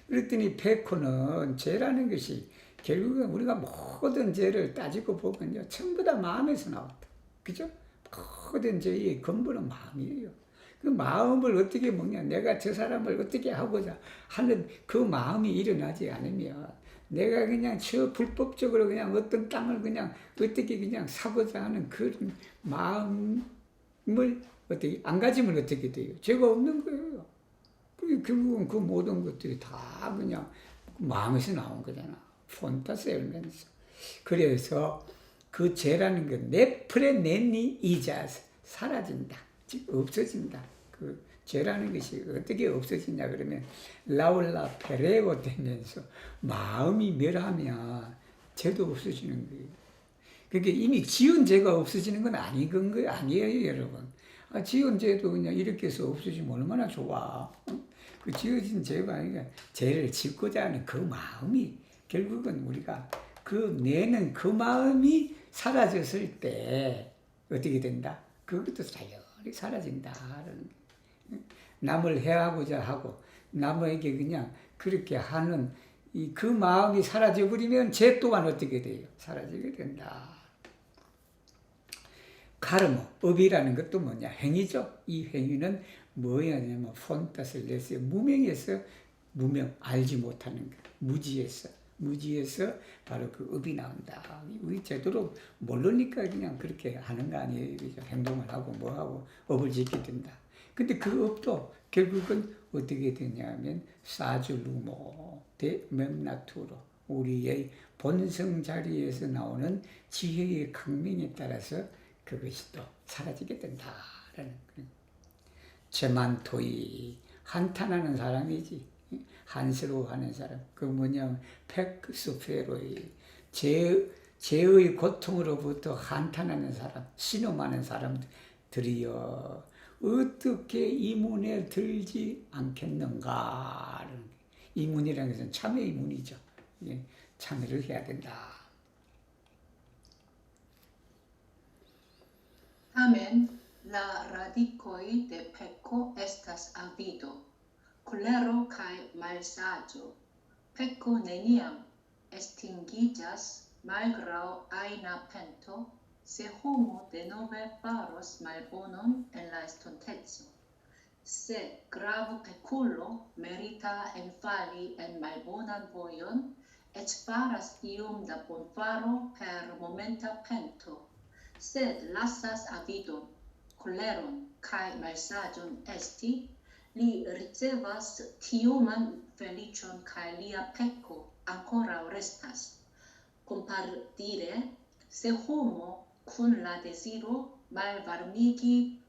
그랬더니 페코는 죄라는 것이 결국은 우리가 모든 죄를 따지고 보면요, 전부 다 마음에서 나왔다. 그죠? 모든 죄의 근본은 마음이에요. 그 마음을 어떻게 먹냐? 내가 저 사람을 어떻게 하고자 하는 그 마음이 일어나지 않으면 내가 그냥 저 불법적으로 그냥 어떤 땅을 그냥 어떻게 그냥 사고자 하는 그런 마음을 어떻게 안 가지면 어떻게 돼요? 죄가 없는 거예요. 결국은 그 모든 것들이 다 그냥 마음에서 나온 거잖아. 폰타스 엘멘스. 그래서 그 죄라는 건 네프레 네니 이자 사라진다. 즉 없어진다. 그 죄라는 것이 어떻게 없어지냐 그러면 라울라 페레오 되면서 마음이 멸하면 죄도 없어지는 거예요. 그게 이미 지은 죄가 없어지는 건 아닌 거예요. 아니에요, 여러분. 지은 죄도 그냥 이렇게 해서 없어지면 얼마나 좋아. 그 지어진 죄가 아니라 죄를 짓고자 하는 그 마음이 결국은 우리가 그 내는 그 마음이 사라졌을 때 어떻게 된다? 그것도 자연히 사라진다. 남을 해하고자 하고 남에게 그냥 그렇게 하는 그 마음이 사라져 버리면 죄 또한 어떻게 돼요? 사라지게 된다. 카르모, 업이라는 것도 뭐냐? 행위죠. 이 행위는 뭐냐면 폰타스를 냈어요. 무명에서 무명, 알지 못하는 것. 무지에서 바로 그 업이 나온다. 우리 제대로 모르니까 그냥 그렇게 하는 거 아니에요. 그죠? 행동을 하고 뭐하고 업을 지키게 된다. 근데 그 업도 결국은 어떻게 되냐면 사줄루모 데 멤나투로 우리의 본성 자리에서 나오는 지혜의 강명에 따라서 그것이 또 사라지게 된다라는 거예요. 제만토이 한탄하는 사람이지. 한스러워하는 사람. 그 뭐냐면 팩스페로이 죄의 고통으로부터 한탄하는 사람, 신음하는 사람들이여 어떻게 이 문에 들지 않겠는가? 이 문이라는 것은 참회의 문이죠. 참회를 해야 된다. Tamen la radicoi de pecco estas avido, colero cae malsaggio. Pecco neniam extinguigas malgrau aina pento, se homo de nove faros malbonon en la estontezo. Se gravo peculo merita enfali en malbonan voion, et faras iom da bonfaro per momenta pento, sed lassas avidon, coleron, cae malsagion esti, li ricevas tioman felicion cae lia pecco ancora restas. Compardire, se homo cun la desiro malvarmigi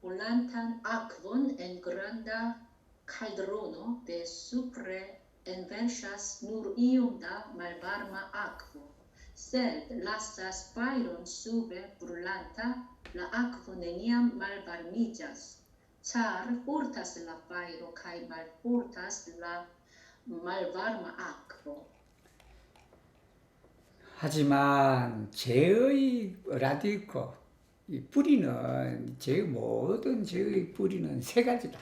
volantan aquon en granda caldrono de supre enversas nur iom da malvarma aquo, sed lassas fairon sube brulanta, la aquo neniam malvarmigas, char furtas la fairo cae malfurtas la malvarma aquo. 하지만 죄의 라디코, 이 뿌리는 모든 죄의 뿌리는 세 가지다.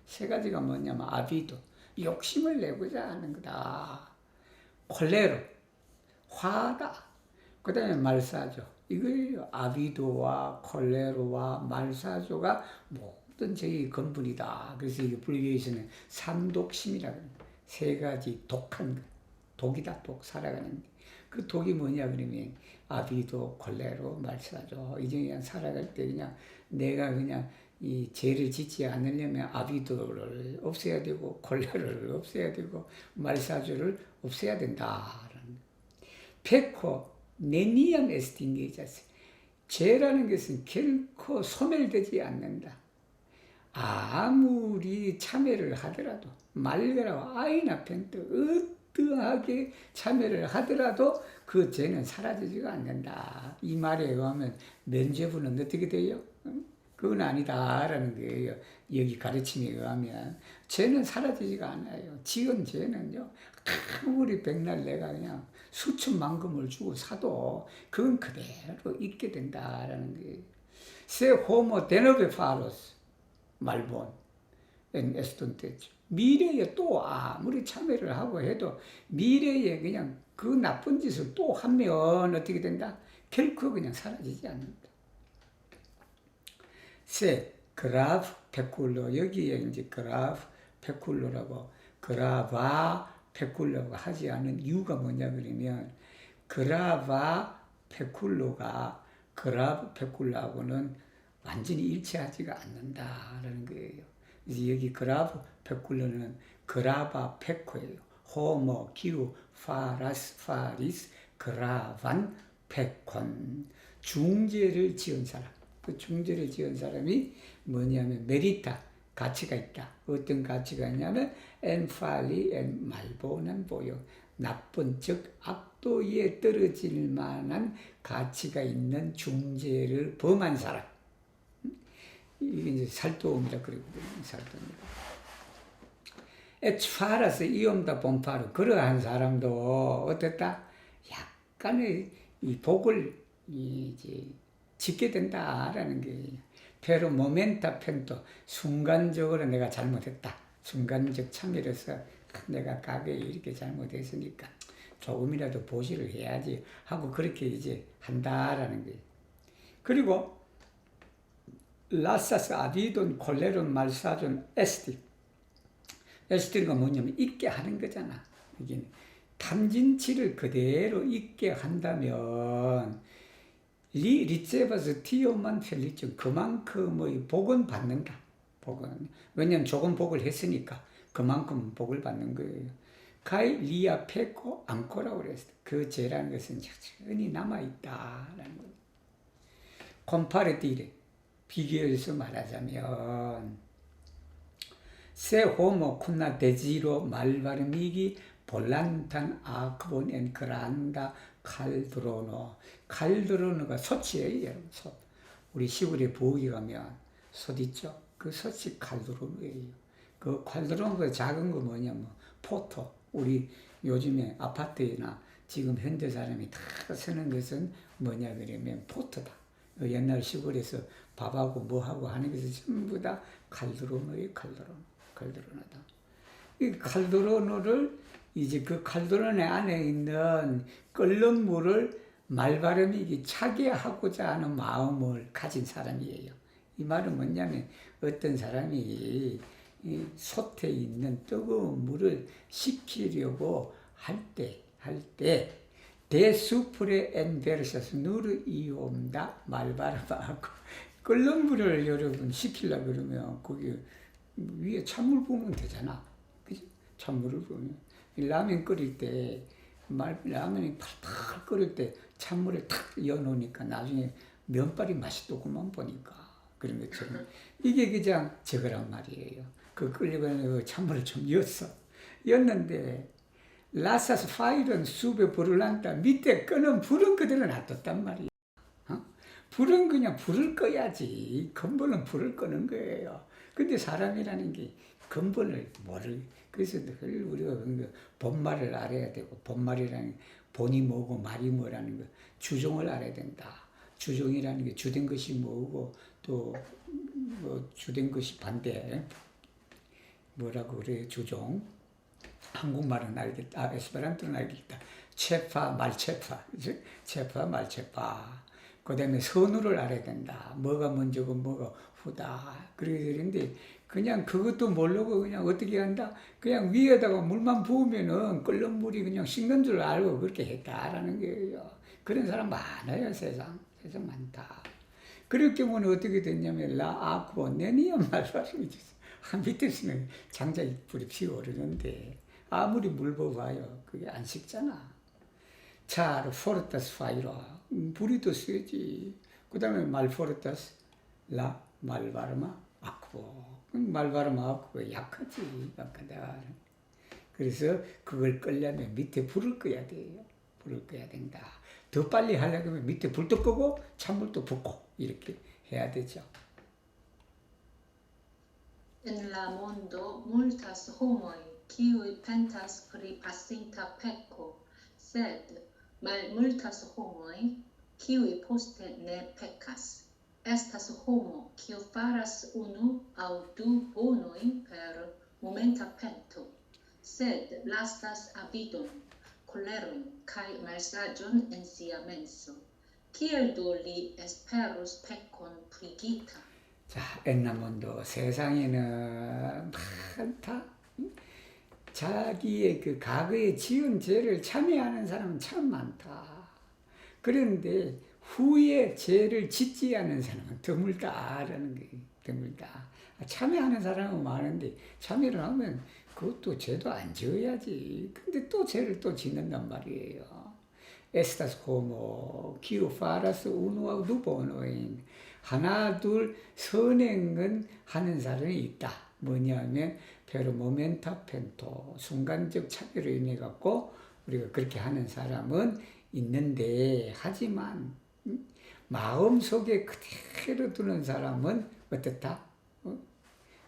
세 가지가 뭐냐면 아비도, 욕심을 내고자 하는 거다. 콜레로, 화다. 그 다음에 말사조. 이거예요. 아비도와 콜레로와 말사조가 모든 죄의 근본이다. 그래서 이게 불교에서는 삼독심이라고 합니다. 세 가지 독한 것. 독이다, 독. 살아가는 것. 그 독이 뭐냐 그러면 아비도, 콜레로, 말사조. 이 중에 그냥 살아갈 때 그냥 내가 그냥 이 죄를 짓지 않으려면 아비도를 없애야 되고 콜레로를 없애야 되고 말사조를 없애야 된다라는. 페코 네니암 에스팅게이자스. 죄라는 것은 결코 소멸되지 않는다. 아무리 참회를 하더라도 말거라 아이나 펜트 어떠하게 참회를 하더라도 그 죄는 사라지지가 않는다. 이 말에 의하면 면죄부는 어떻게 돼요? 그건 아니다라는 거예요. 여기 가르침에 의하면 죄는 사라지지가 않아요. 지은 죄는요 아무리 백날 내가 그냥 수천만금을 주고 사도 그건 그대로 있게 된다라는 거예요. 세 호모 데노베 파로스 말본 엔 에스톤테죠. 미래에 또 아무리 참회를 하고 해도 미래에 그냥 그 나쁜 짓을 또 하면 어떻게 된다? 결코 그냥 사라지지 않는다. 세, 그라프 페쿨로. 여기에 이제 그라프 페쿨로라고 그라바 페쿨로가 하지 않은 이유가 뭐냐 그러면 그라바 페쿨로가 그라브 페쿨로하고는 완전히 일치하지가 않는다라는 거예요. 그래서 여기 그라브 페쿨로는 그라바 페코예요. 호모, 기우, 파라스, 파리스, 그라반, 페콘. 중재를 지은 사람. 그 중재를 지은 사람이 뭐냐면 메리타, 가치가 있다. 어떤 가치가 있냐면 엔팔리 엔 말보는 보여. 나쁜 즉 악도에 떨어질 만한 가치가 있는 중재를 범한 사람. 이게 이제 살도움이라 그러거든요. 살도움이라. 에츠파라스 이옴다 본파르. 그러한 사람도 어땠다? 약간의 이 복을 이제 짓게 된다라는 게 페로 모멘타 펜토. 순간적으로 내가 잘못했다. 순간적 참여로서 내가 가게에 이렇게 잘못했으니까 조금이라도 보시를 해야지 하고 그렇게 이제 한다라는 거예요. 그리고 라사스 아비돈 콜레론 말사존 에스티. 에스티가 뭐냐면 잊게 하는 거잖아. 이게 탐진치를 그대로 잊게 한다면 리체버스 티오만 펠리죠. 그만큼의 복은 받는다. 복은. 왜냐면 조금 복을 했으니까 그만큼 복을 받는 거예요. 가이 리아 페코 앙코라고 그랬어요. 그 죄라는 것은 여전히 남아있다라는 거예요. 콤파레티레. 비교해서 말하자면 세 호모 쿤나 데지로 말바르미기 볼란탄 아크본 엔 그란다 칼드로노. 칼드로노가 솥이에요, 여러분. 솥. 우리 시골에 부엌에 가면 솥 있죠? 그 솥이 칼드로노예요. 그 칼드로노가 작은 거 뭐냐면 포토. 우리 요즘에 아파트나 지금 현대 사람이 다 쓰는 것은 뭐냐 그러면 포토다. 옛날 시골에서 밥하고 뭐하고 하는 것은 전부 다 칼드로노예요, 칼드로노다. 이 칼드로노를 이제 그 칼드로노 안에 있는 끓는 물을 말바르미기 차게 하고자 하는 마음을 가진 사람이에요. 이 말은 뭐냐면 어떤 사람이 이 솥에 있는 뜨거운 물을 식히려고 할 때 데수프레 엔베르사스 누르 이옴다 말바르바하고 끓는 물을 여러분 식히려고 그러면 거기 위에 찬물 부으면 되잖아. 그지? 찬물을 부으면. 라면 끓일 때, 라면이 팔팔 끓일 때 찬물을 탁 여놓으니까 나중에 면발이 맛있더구만 보니까. 그런 것처럼. 이게 그냥 저거란 말이에요. 그 끓이고 찬물을 좀 였는데, 라사스 파이런 숲에 불을 난다. 밑에 끄는 불은 그대로 놔뒀단 말이에요. 불은 그냥 불을 꺼야지. 근본은 불을 끄는 거예요. 근데 사람이라는 게 근본을 그래서 늘 우리가 본말을 알아야 되고, 본말이라는 게 본이 뭐고 말이 뭐라는 거, 주종을 알아야 된다. 주종이라는 게 주된 것이 뭐고, 또 뭐 주된 것이 반대. 뭐라고 그래요? 주종. 한국말은 알겠다. 에스페란토는 알겠다. 체파, 말체파. 그죠? 체파, 말체파. 그 다음에 선우를 알아야 된다. 뭐가 먼저고 뭐가 후다. 그런데 그냥 그것도 모르고 그냥 어떻게 한다? 그냥 위에다가 물만 부으면은 끓는 물이 그냥 식는 줄 알고 그렇게 했다라는 거예요. 그런 사람 많아요, 세상. 세상 많다. 그럴 경우는 어떻게 됐냐면, 아쿠아 네니엄 말발음이지. 밑에서는 장작이 불이 피어오르는데, 아무리 물 부어봐요. 그게 안 식잖아. 자, 포르타스 파이라. 불이 더 세지. 그 다음에 말포르타스, 말바르마, 아쿠아. 말바르마 아쿠아 약하지. 약하다. 그래서 그걸 끄려면 밑에 불을 꺼야 돼요. 불을 꺼야 된다. 더 빨리 하려면 밑에 불도 끄고 찬물도 붓고 이렇게 해야 되죠. En la mondo multas homoi, kiui pentas pri passinta pecco, sed malmultas homoi, kiui poste ne peccas. estas homo, quio faras unu au du bonoi per momenta pento, sed lastas avidon, coleron, cae malsagion en sia menso. Kiel do li esperus pecon prigita? 자, 엔나몬도 세상에는 많다. 자기의 그 과거에 지은 죄를 참여하는 사람은 참 많다. 그런데 후에 죄를 짓지 않은 사람은 드물다라는 거예요. 드물다. 참여하는 사람은 많은데 참여를 하면 그것도 죄도 안 지어야지. 근데 또 죄를 또 짓는단 말이에요. Estas como quio faras uno au du bonoin. 하나 둘 선행은 하는 사람이 있다. 뭐냐면 pero momenta pento 순간적 차별로 인해 갖고 우리가 그렇게 하는 사람은 있는데 하지만 마음속에 그대로 두는 사람은 어떻다?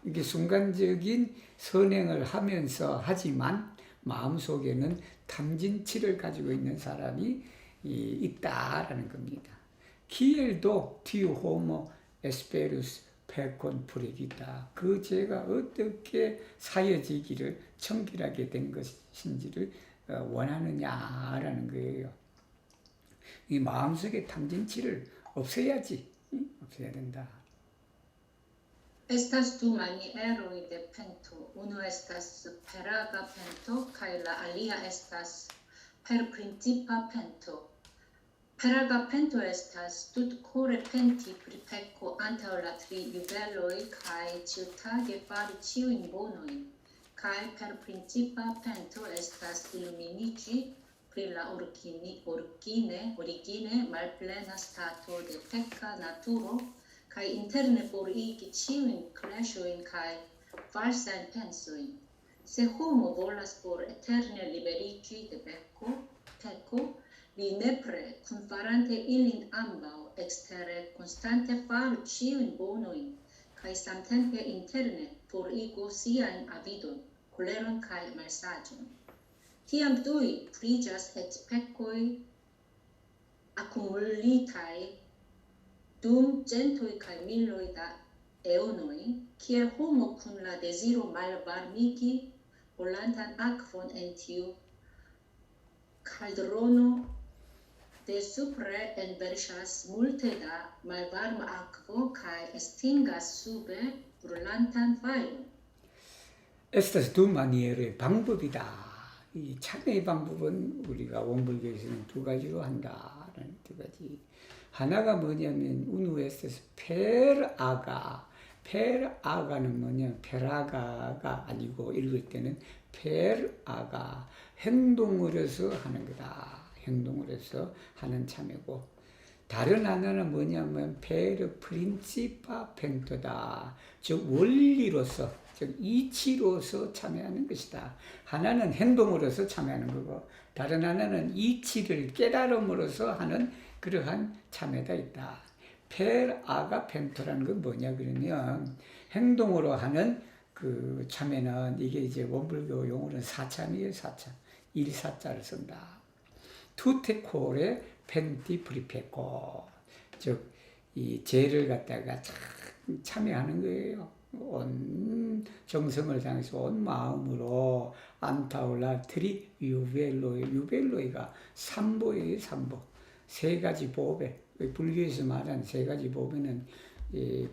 이게 순간적인 선행을 하면서 하지만 마음속에는 탐진치를 가지고 있는 사람이 있다라는 겁니다. 키엘도 tiu homo esperus pecon purigita. 그 죄가 어떻게 사여지기를 청결하게 된 것인지를 원하느냐라는 거예요. 이 마음속에 탐진치를 없애야지. 없애야 된다. Estas du manieroi de pento, uno estas peraga pento, cae la alia estas per principa pento. Peraga pento estas tutcore penti pri pecco antau la tri juveloi, cae ciutage fari ciuin bonoi, cae per principa pento estas illuminici pri la origine malplena stato de pecca naturo, cae interne forigi ciuin clashoin cae falsain pensoin. Se homo volas por eterne liberigi de pecco, li nepre, confarante ilin ambau, extere constante faru ciuin bonoin, cae samtempe interne forigu sian avidon, coleron cae malsagion. Tiam tui frigas et peccoi accumulitae dum centoi cae miloi da eonoi, kiel homo cun la desiro malvarmigi volantan aquon en tiu caldrono de supre enverŝas multe da malvarma akvo cae estingas sube brulantan fajron. Estas 두 manier의 방법이다. 이 참여의 방법은 우리가 원불교에서는 두 가지로 한다라는 두 가지. 하나가 뭐냐면 uno estas per aga. per aga는 뭐냐? 페라가가 아니고 읽을 때는 per aga. 행동으로서 하는 거다. 행동으로서 하는 참여고. 다른 하나는 뭐냐면 per principa pento다. 즉 원리로서, 즉 이치로서 참여하는 것이다. 하나는 행동으로서 참여하는 거고 다른 하나는 이치를 깨달음으로써 하는 그러한 참여가 있다. per agapento라는 건 뭐냐 그러면 행동으로 하는 그 참여는 이게 이제 원불교 용어는 사참이에요. 사참. 일사자를 쓴다. 투테코레 펜티 프리페코. 즉 이 죄를 갖다가 참여하는 거예요. 온 정성을 다해서 온 마음으로 안타올라 트리 유벨로이가 삼보예요. 삼보. 세 가지 보배. 불교에서 말하는 세 가지 보배는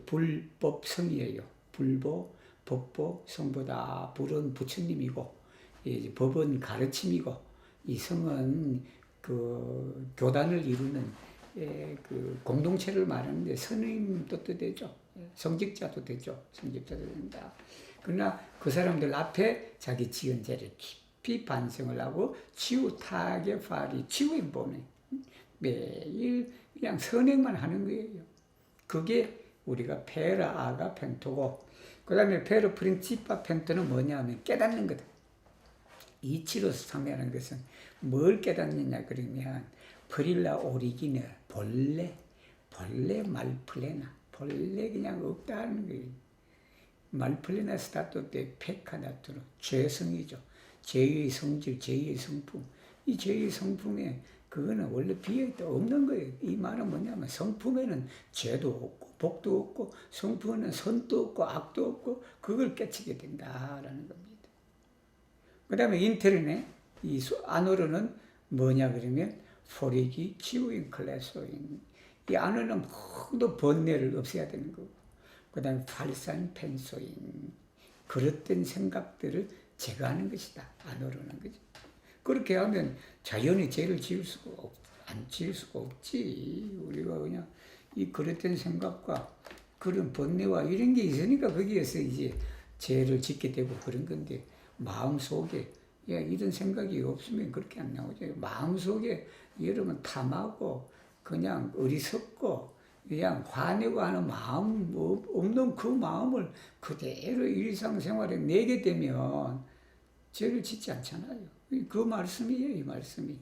불법성이에요. 불보, 법보, 성보다. 불은 부처님이고 법은 가르침이고 이 성은 그 교단을 이루는 그 공동체를 말하는데 선임도 되죠. 성직자도 되죠. 성직자도 된다. 그러나 그 사람들 앞에 자기 지은 죄를 깊이 반성을 하고 치우타게 파리 치유에 보내. 매일 그냥 선행만 하는 거예요. 그게 우리가 페라 아가 펜토고 그 다음에 페르 프린치파 펜토는 뭐냐 하면 깨닫는 거다. 이치로서 참여하는 것은 뭘 깨닫느냐 그러면 프릴라 오리기네 본래 말플레나 본래 그냥 없다 하는 거예요. 말플레나 스타토 때 페카다토로 죄성이죠. 죄의 성질, 죄의 성품. 이 죄의 성품에 그거는 원래 비어있다 없는 거예요. 이 말은 뭐냐면 성품에는 죄도 없고 복도 없고 성품에는 선도 없고 악도 없고 그걸 깨치게 된다라는 겁니다. 그 다음에 인텔은 이 안으로는 뭐냐 그러면 포리기 치우인 클래소인 이 안으로는 모두 번뇌를 없애야 되는 거고 그 다음에 팔산 펜소인 그릇된 생각들을 제거하는 것이다. 안으로는 거죠. 그렇게 하면 자연히 죄를 안 지을 수가 없지. 우리가 그냥 이 그릇된 생각과 그런 번뇌와 이런 게 있으니까 거기에서 이제 죄를 짓게 되고 그런 건데 마음속에 이런 생각이 없으면 그렇게 안 나오죠. 마음속에 여러분 탐하고 그냥 어리석고 그냥 화내고 하는 마음 없는 그 마음을 그대로 일상생활에 내게 되면 죄를 짓지 않잖아요. 그 말씀이에요, 이 말씀이.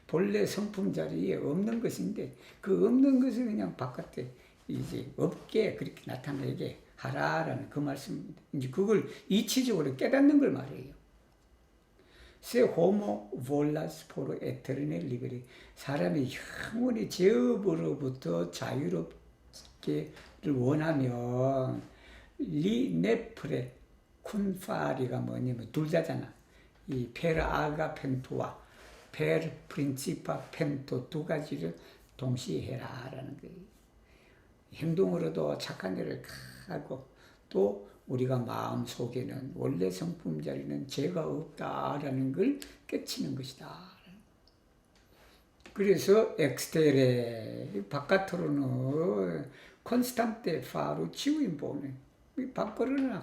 본래 성품 자리에 없는 것인데 그 없는 것을 그냥 바깥에 이제 없게 그렇게 나타내게 하라라는 그 말씀입니다. 이제 그걸 이치적으로 깨닫는 걸 말해요. Se homo volas por eterne liberi. 사람이 영원히 죄업으로부터 자유롭게를 원하면 리 네프레 쿤파리가 뭐냐면 둘 다잖아. 이 페르 아가 펜토와 페르 프린치파 펜토 두 가지를 동시에 해라라는 거예요. 행동으로도 착한 일을 하고 또 우리가 마음 속에는 원래 성품 자리는 죄가 없다라는 걸 깨치는 것이다. 그래서 엑스테레 바깥으로는 콘스탄테 파루 치우인 보면 밖으로는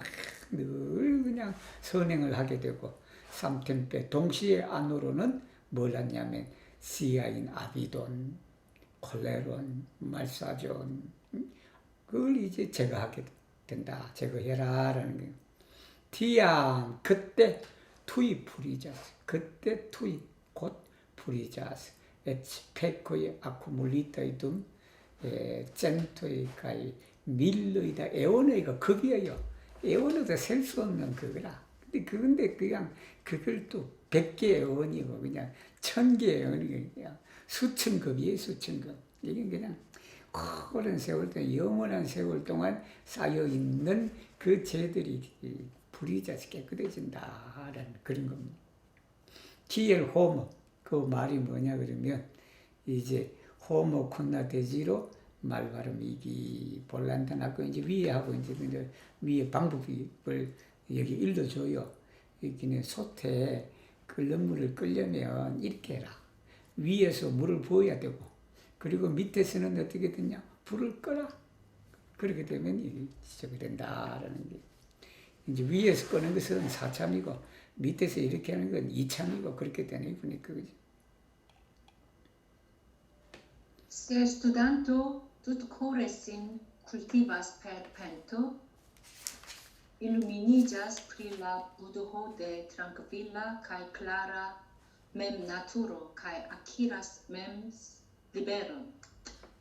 늘 그냥 선행을 하게 되고 삼템페 동시에 안으로는 뭘 하냐면 시아인 아비돈 콜레론 말사존 그걸 이제 제거하게 된다. 제거해라라는 거예요. 티암 그때 투이 프리자스 그때 투이 곧 프리자스 에치페코의 아쿠물리타이둠 젠토이카이 밀로이다 에오노이가 급이에요. 에오노도 셀 수 없는 그거라. 근데 그냥 그걸 또 100개의 에원이고 그냥 1000개의 에원이고 그냥 수천급이에요. 수천급. 이게 그냥 오랜 세월 동안 영원한 세월 동안 쌓여있는 그 죄들이 불이자서 깨끗해진다라는 그런 겁니다. 기엘 호모 그 말이 뭐냐 그러면 이제 호모 콘나 데지로 말 발음 이기 볼란다 나고 이제 위에 하고 이제 위에 방법을 여기 일러줘요. 여기는 솥에 끓는 물을 끓려면 이렇게 해라. 위에서 물을 부어야 되고 그리고 밑에서는 어떻게 되냐? 불을 꺼라. 그렇게 되면 지적이 된다라는 게. 이제 위에서 끄는 것은 4참이고 밑에서 이렇게 하는 건 2참이고 그렇게 되는 거니까 그죠. Se studanto tut coresin cultivas per pento, illuminigas pri la budho de tranquilla kai clara mem naturo kai akiras mem liberum.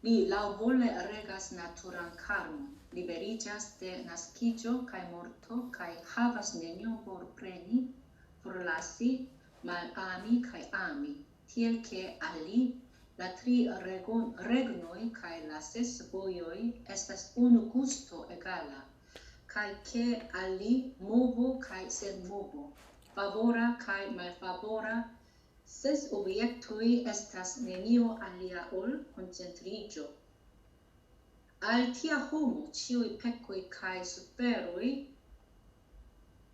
Li laŭvole regas naturan karmon, liberiĝas de naskiĝo kaj morto kaj havas nenion por preni, forlasi, malami kaj ami, tiel ke al li la 3 regnoj kaj la 6 vojoj estas unu gusto egala, kaj ke al li movo kaj senmovo, favora kaj malfavora, 6 objektoj estas nenio alia ol koncentriĝo. Al tia homo ĉiuj pekoj kaj suferoj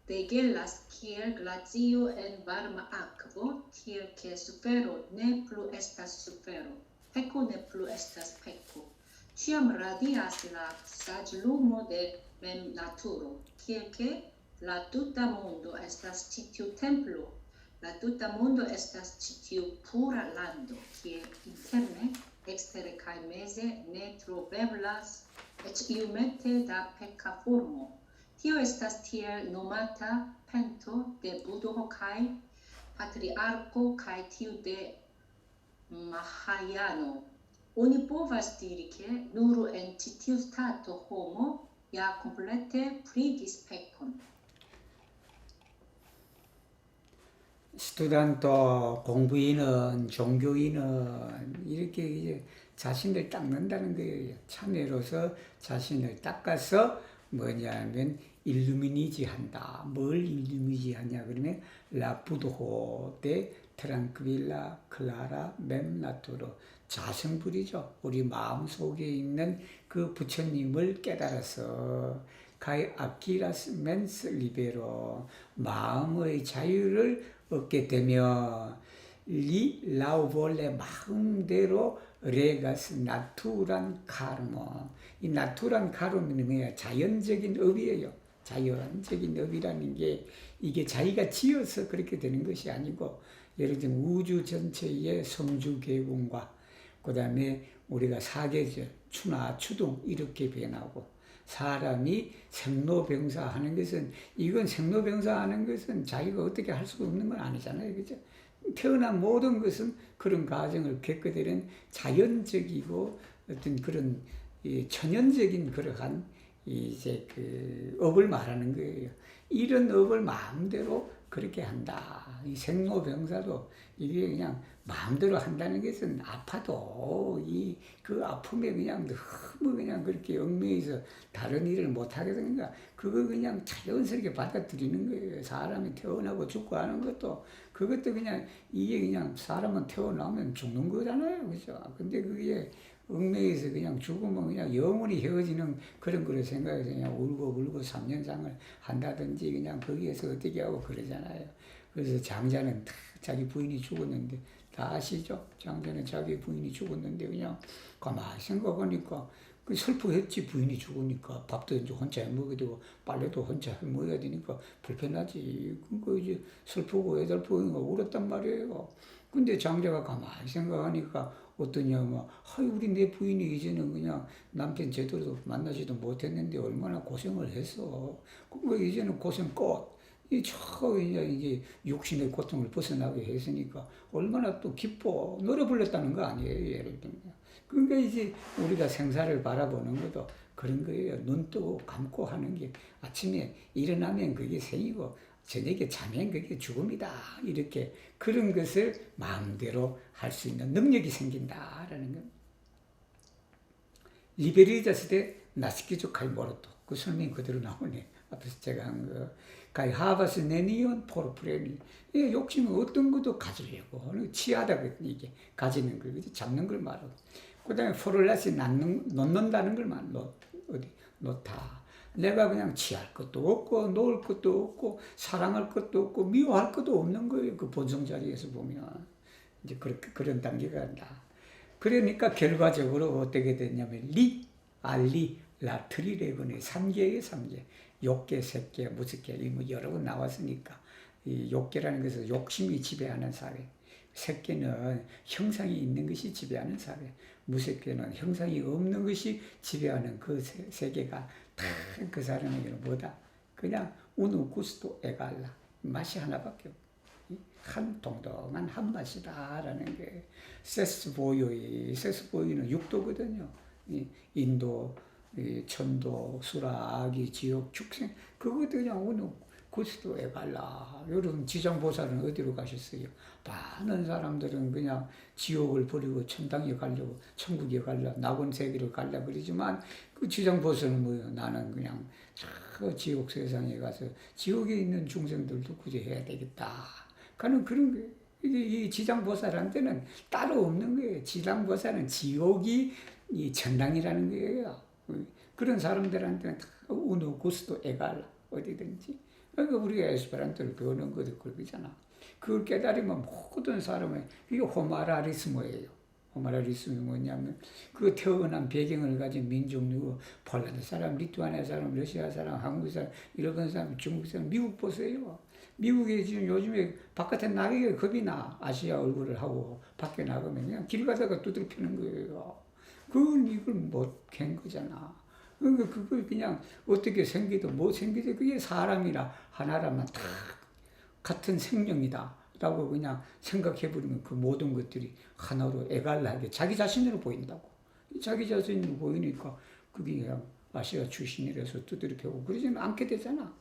degelas kiel glacio en varma akvo, tiel ke sufero ne plu estas sufero, peko ne plu estas peko. Ĉiam radias la saĝlumo de mem naturo, kiel ke la tuta mondo estas ĉi tiu templo. La tuta mondo estas ĉi tiu pura lando, kie interne, ekstere kaj meze ne troveblas eĉ iomete da peka formo. Tio estas tiel nomata pento de Budho kaj patriarko kaj tiu de Mahayano. Oni povas diri ke nur en ĉi tiu stato homo ja komplete prigis pekon. 스튜던트, 공부인은, 종교인은 이렇게 이제 자신을 닦는다는 거예요. 참회로서 자신을 닦아서 뭐냐면 일루미니지 한다. 뭘 일루미니지 하냐 그러면 라푸드호 데 트랑크빌라 클라라 mem나토로 자성불이죠. 우리 마음 속에 있는 그 부처님을 깨달아서 가이 아키라스 멘스 리베로 마음의 자유를 얻게 되면 리 라우볼레 마음대로 레가스 나투란 카르모 이 나투란 카르모는 뭐야? 자연적인 업이에요. 자연적인 업이라는 게 이게 자기가 지어서 그렇게 되는 것이 아니고 예를 들면 우주 전체의 성주 개공과 그 다음에 우리가 사계절 추나 추동 이렇게 변하고 사람이 생로병사 하는 것은 이건 생로병사 하는 것은 자기가 어떻게 할 수가 없는 건 아니잖아요. 그죠? 태어난 모든 것은 그런 과정을 겪게 되는 자연적이고 어떤 그런 천연적인 그러한 이제 그 업을 말하는 거예요. 이런 업을 마음대로 그렇게 한다. 이 생로병사도 이게 그냥 마음대로 한다는 것은 아파도 이 그 아픔에 그냥 너무 그냥 그렇게 얽매여서 다른 일을 못 하게 되니까 그거 그냥 자연스럽게 받아들이는 거예요. 사람이 태어나고 죽고 하는 것도 그것도 그냥 이게 그냥 사람은 태어나면 죽는 거잖아요. 그죠? 근데 그게 얽매여서 그냥 죽으면 그냥 영원히 헤어지는 그런 거를 생각해서 그냥 울고 3년상을 한다든지 그냥 거기에서 어떻게 하고 그러잖아요. 그래서 장자는 다 자기 부인이 죽었는데 다 아시죠? 장자는 자기 부인이 죽었는데 그냥 가만히 생각하니까 그 슬퍼했지. 부인이 죽으니까 밥도 이제 혼자 해 먹어야 되고 빨래도 혼자 해 먹어야 되니까 불편하지. 그거 이제 슬프고 애달프고 울었단 말이에요. 근데 장자가 가만히 생각하니까 어떠냐면, 우리 내 부인이 이제는 그냥 남편 제대로 만나지도 못했는데 얼마나 고생을 했어. 그거 이제는 고생 끝. 이제 육신의 고통을 벗어나게 했으니까 얼마나 또 기뻐. 노래 불렀다는 거 아니에요, 예를 들면. 그러니까 이제 우리가 생사를 바라보는 것도 그런 거예요. 눈 뜨고 감고 하는 게 아침에 일어나면 그게 생이고 저녁에 자면 그게 죽음이다. 이렇게 그런 것을 마음대로 할 수 있는 능력이 생긴다라는 겁니다. 리베리자스 대 나스키조 칼모로토 그 설명이 그대로 나오네. 앞에서 제가 한 거. 가이 하바스 네니온 포르프레니. 욕심은 어떤 것도 가지려고 치하다 이게 가지는 걸 잡는 걸 말하고. 그다음에 포를라시 놓는다는 걸 말. 놓다. 내가 그냥 취할 것도 없고 놓을 것도 없고 사랑할 것도 없고 미워할 것도 없는 거예요. 그 본성 자리에서 보면 이제 그런 단계가 한다. 그러니까 결과적으로 어떻게 됐냐면 알리, 라트리레건의 3계의 3계. 욕계, 색계, 무색계, 뭐 여러 번 나왔으니까 이 욕계라는 것은 욕심이 지배하는 사회. 색계는 형상이 있는 것이 지배하는 사회. 무색계는 형상이 없는 것이 지배하는 그 세계가 다 그 사람에게는 뭐다? 그냥 우누 구스토 에갈라. 맛이 하나밖에 없고 한 동동한 한 맛이다라는 게 세스보이는 육도거든요. 인도, 천도, 수라, 아기, 지옥, 축생 그것도 그냥 우누 구스토에 갈라. 여러분 지장보살은 어디로 가셨어요? 많은 사람들은 그냥 지옥을 버리고 천당에 가려고 천국에 가려 낙원세계로 가려 그러지만 그 지장보살은 뭐예요? 나는 그냥 저 지옥 세상에 가서 지옥에 있는 중생들도 구제해야 되겠다. 그런 거예요. 이 지장보살한테는 따로 없는 거예요. 지장보살은 지옥이 이 천당이라는 거예요. 그런 사람들한테는 우노 구스도 에갈라 어디든지. 그러니까 우리가 에스페란토를 배우는 것도 그러잖아. 그걸 깨달으면 모든 사람의 이게 호마라리스모예요. 호마라리스모 뭐냐면 그 태어난 배경을 가진 민족 누구 폴란드 사람, 리투아니아 사람, 러시아 사람, 한국 사람, 이런 사람, 중국 사람, 미국 보세요. 미국에 지금 요즘에 바깥에 나가기가 겁이 나. 아시아 얼굴을 하고 밖에 나가면 그냥 길 가다가 두드려 패는 거예요. 그건 이걸 못한 거잖아. 그러니까 그걸 그냥 어떻게 생기도 뭐 생기도 그게 사람이라 하나라면 다 같은 생명이다 라고 그냥 생각해버리면 그 모든 것들이 하나로 에갈라하게 자기 자신으로 보인다고. 자기 자신으로 보이니까 그게 그냥 아시아 출신이라서 두드려 패고 그러지는 않게 되잖아.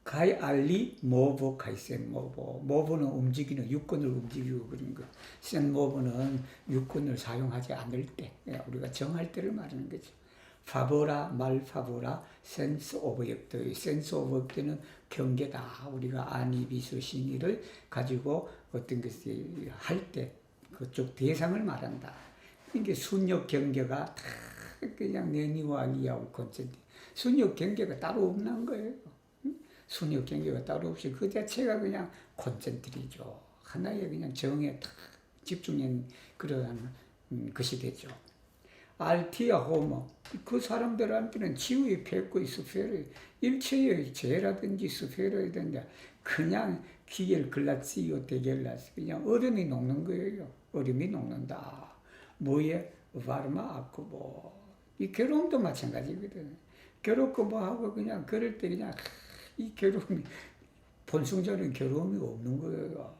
가이 알리 모보 가이센 모보. 모보는 움직이는 육군을 움직이고 그런 거. 센 모보는 육군을 사용하지 않을 때 우리가 정할 때를 말하는 거죠. 파보라 말 파보라 센스 오브젝트. 센스 오브젝트는 경계다. 우리가 아니 비수 신의를 가지고 어떤 것을 할 때 그쪽 대상을 말한다. 이게 순역 경계가 다 그냥 내니와 이하고 컨센트. 순역 경계가 따로 없는 거예요. 순역 경계가 따로 없이 그 자체가 그냥 콘센트리죠. 하나의 그냥 정에 탁 집중된 그러한 것이 되죠. 알티아 호모. 그 사람들한테는 지구의 백구의 스페르, 일체의 재라든지 스페르에 된다. 그냥 기겔 글라치오 데겔라스. 그냥 얼음이 녹는 거예요. 얼음이 녹는다. 뭐에? 바르마 아쿠보. 이 괴로움도 마찬가지거든. 괴롭고 뭐하고 그냥 그럴 때 그냥 이 괴로움이 본성적인 괴로움이 없는 거예요.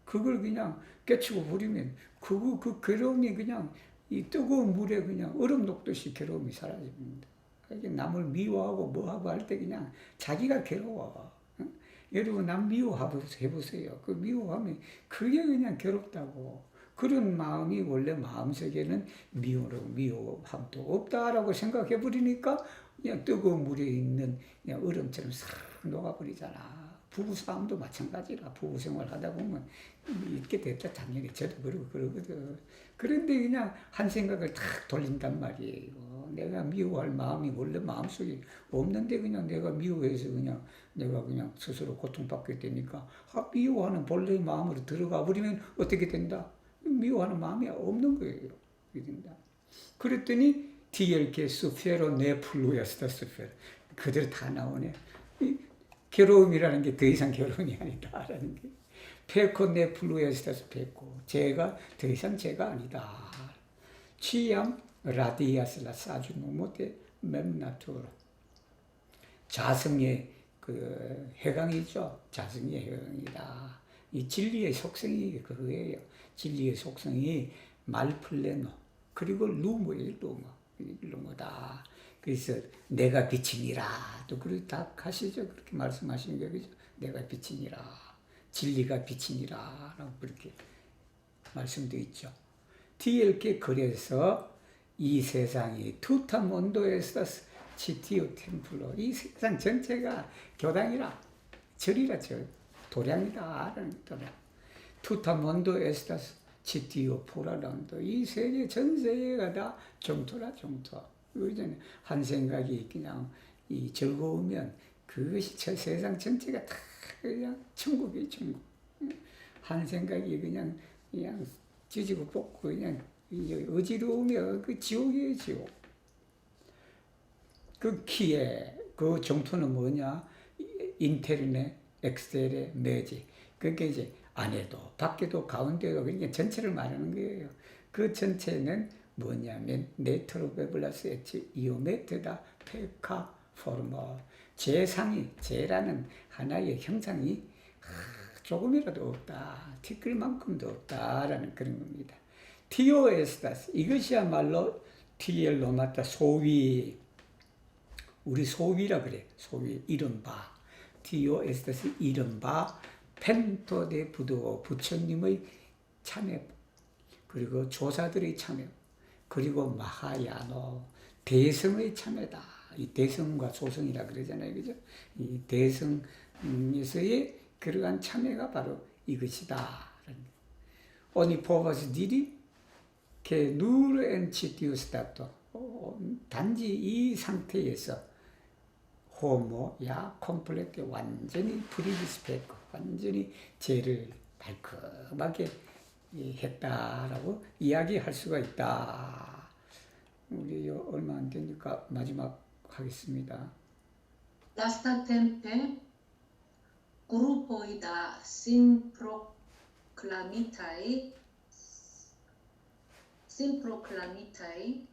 그걸 그냥 깨치고 버리면 그 괴로움이 그냥 이 뜨거운 물에 그냥 얼음 녹듯이 괴로움이 사라집니다. 남을 미워하고 뭐하고 할 때 그냥 자기가 괴로워. 여러분 남 미워해보세요. 그 미워하면 그게 그냥 괴롭다고. 그런 마음이 원래 마음속에는 미워함도 없다라고 생각해버리니까 그냥 뜨거운 물에 있는 그냥 얼음처럼 싹 녹아버리잖아. 부부싸움도 마찬가지라. 부부생활 하다 보면 이렇게 됐다. 작년에 저도 그러거든. 그런데 그냥 한 생각을 탁 돌린단 말이에요. 내가 미워할 마음이 원래 마음속에 없는데 그냥 내가 미워해서 그냥 내가 그냥 스스로 고통받게 되니까 미워하는 본래의 마음으로 들어가 버리면 어떻게 된다? 미워하는 마음이 없는 거예요. 된다. 그랬더니 디엘케 스페로 네플루야스다 스페로 그대로 다 나오네. 괴로움이라는 게 더 이상 괴로움이 아니다라는 게. 페코 네플루야스다 페코. 제가 더 이상 제가 아니다. 취양 라디아스라 사주 노모테 멤나투로. 자성의 그 해강이죠. 자성의 해강이다. 이 진리의 속성이 그거예요. 진리의 속성이 말플레노 그리고 루모예요. 루모다. 그래서 내가 빛이니라. 또 그렇게 다 하시죠. 그렇게 말씀하시는 게 그죠. 내가 빛이니라. 진리가 빛이니라. 라고 그렇게 말씀도 있죠. 디엘께 그래서 이 세상이 투타몬도에서 치티오 템플로 이 세상 전체가 교당이라 절이라 절 도량이다. 도량. 투타몬도에서 치티오 포라란도 이 세계 전 세계가 다 정토라 정토. 한 생각이 그냥 이 즐거우면 그것이 저 세상 전체가 다 그냥 천국이에요, 천국. 한 생각이 그냥 찢고 뽑고 그냥 어지러우면 그 지옥이에요, 지옥. 그 키에 그 정토는 뭐냐? 인테르네, 엑스테레, 매지. 그게 이제 안에도 밖에도 가운데도 그러니까 전체를 말하는 거예요. 그 전체는 뭐냐면 네트로베블라스 에치 이오메트다 페카 포르모. 제라는 하나의 형상이 조금이라도 없다. 티끌만큼도 없다라는 그런 겁니다. 티오에스타스 이것이야말로 티엘로마타 소위 우리 소위라 그래. 소위 이른바 티오에스타스 이른바 펜토데 부도 부처님의 참여 그리고 조사들의 참여 그리고 마하야노 대성의 참여다. 이 대성과 소성이라 그러잖아요. 그죠? 이 대성에서의 그러한 참여가 바로 이것이다. 오니 포버스 디리 케 누르 엔치티우스다토 단지 이 상태에서 호모 야 콤플레트 완전히 프리디스페크 완전히 죄를 발큼하게 했다라고 이야기할 수가 있다. 우리 얼마 안 되니까 마지막 하겠습니다. Lasta tempe grupoi da simproclamitai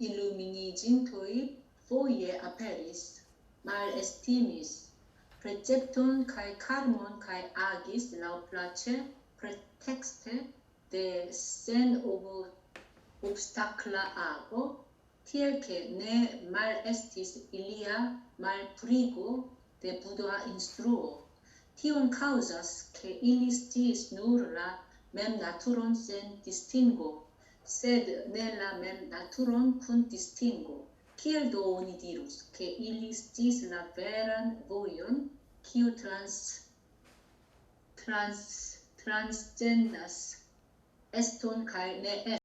illuminigintoi foie aperis malestimis preceptum kai karmon kai agis lauplace pretexte de sen obstacla ago tiel que ne mal estis ilia mal prigo de Buddha instruo, tion causas que ili sciis nur la mem naturon sen distingo, sed ne la mem naturon kun distingo. Kiel do oni dirus, che ili sciis la veran vojon, kiu transcendas eston kai ne eston.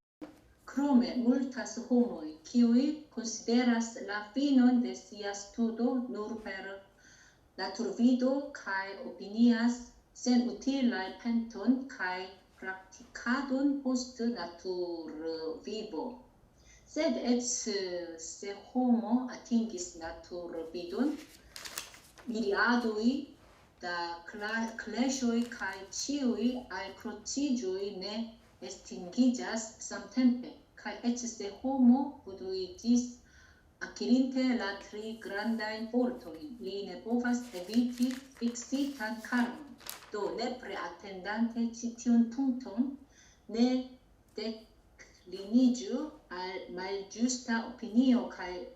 Krome multas homoi, kiui consideras la finon de sia studo nur per naturvido kai opinias sen utilae penton kai practicadon post naturvivo. Sed et se homo atingis naturvidon, miriadoi da clashoi kai ciui alcrocigioi ne extingigas samtempe, kai et se homo buduitis acquirinte la tri grandae fortoi, li ne povas eviti fixitan karmon. Do, nepre attendante citiun puncton, ne declinigiu al malgiusta opinio kai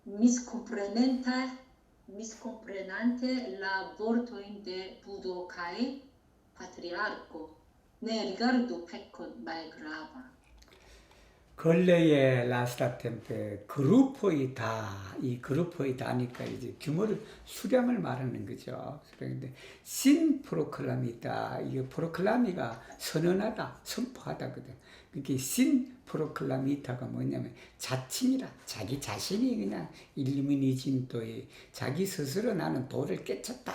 miscomprenante la vortoin de Buddho kai patriarco, ne rigardu pecon malgrava. 근래에 라스타템페 이 그룹의 다니까 이제 규모를 수량을 말하는 거죠. 그런데 신 프로클라미다. 이게 프로클라미가 선언하다, 선포하다거든. 그게 신 프로클라미타가 뭐냐면 자칭이라, 자기 자신이 그냥 일루미니진도에 자기 스스로 나는 도를 깨쳤다.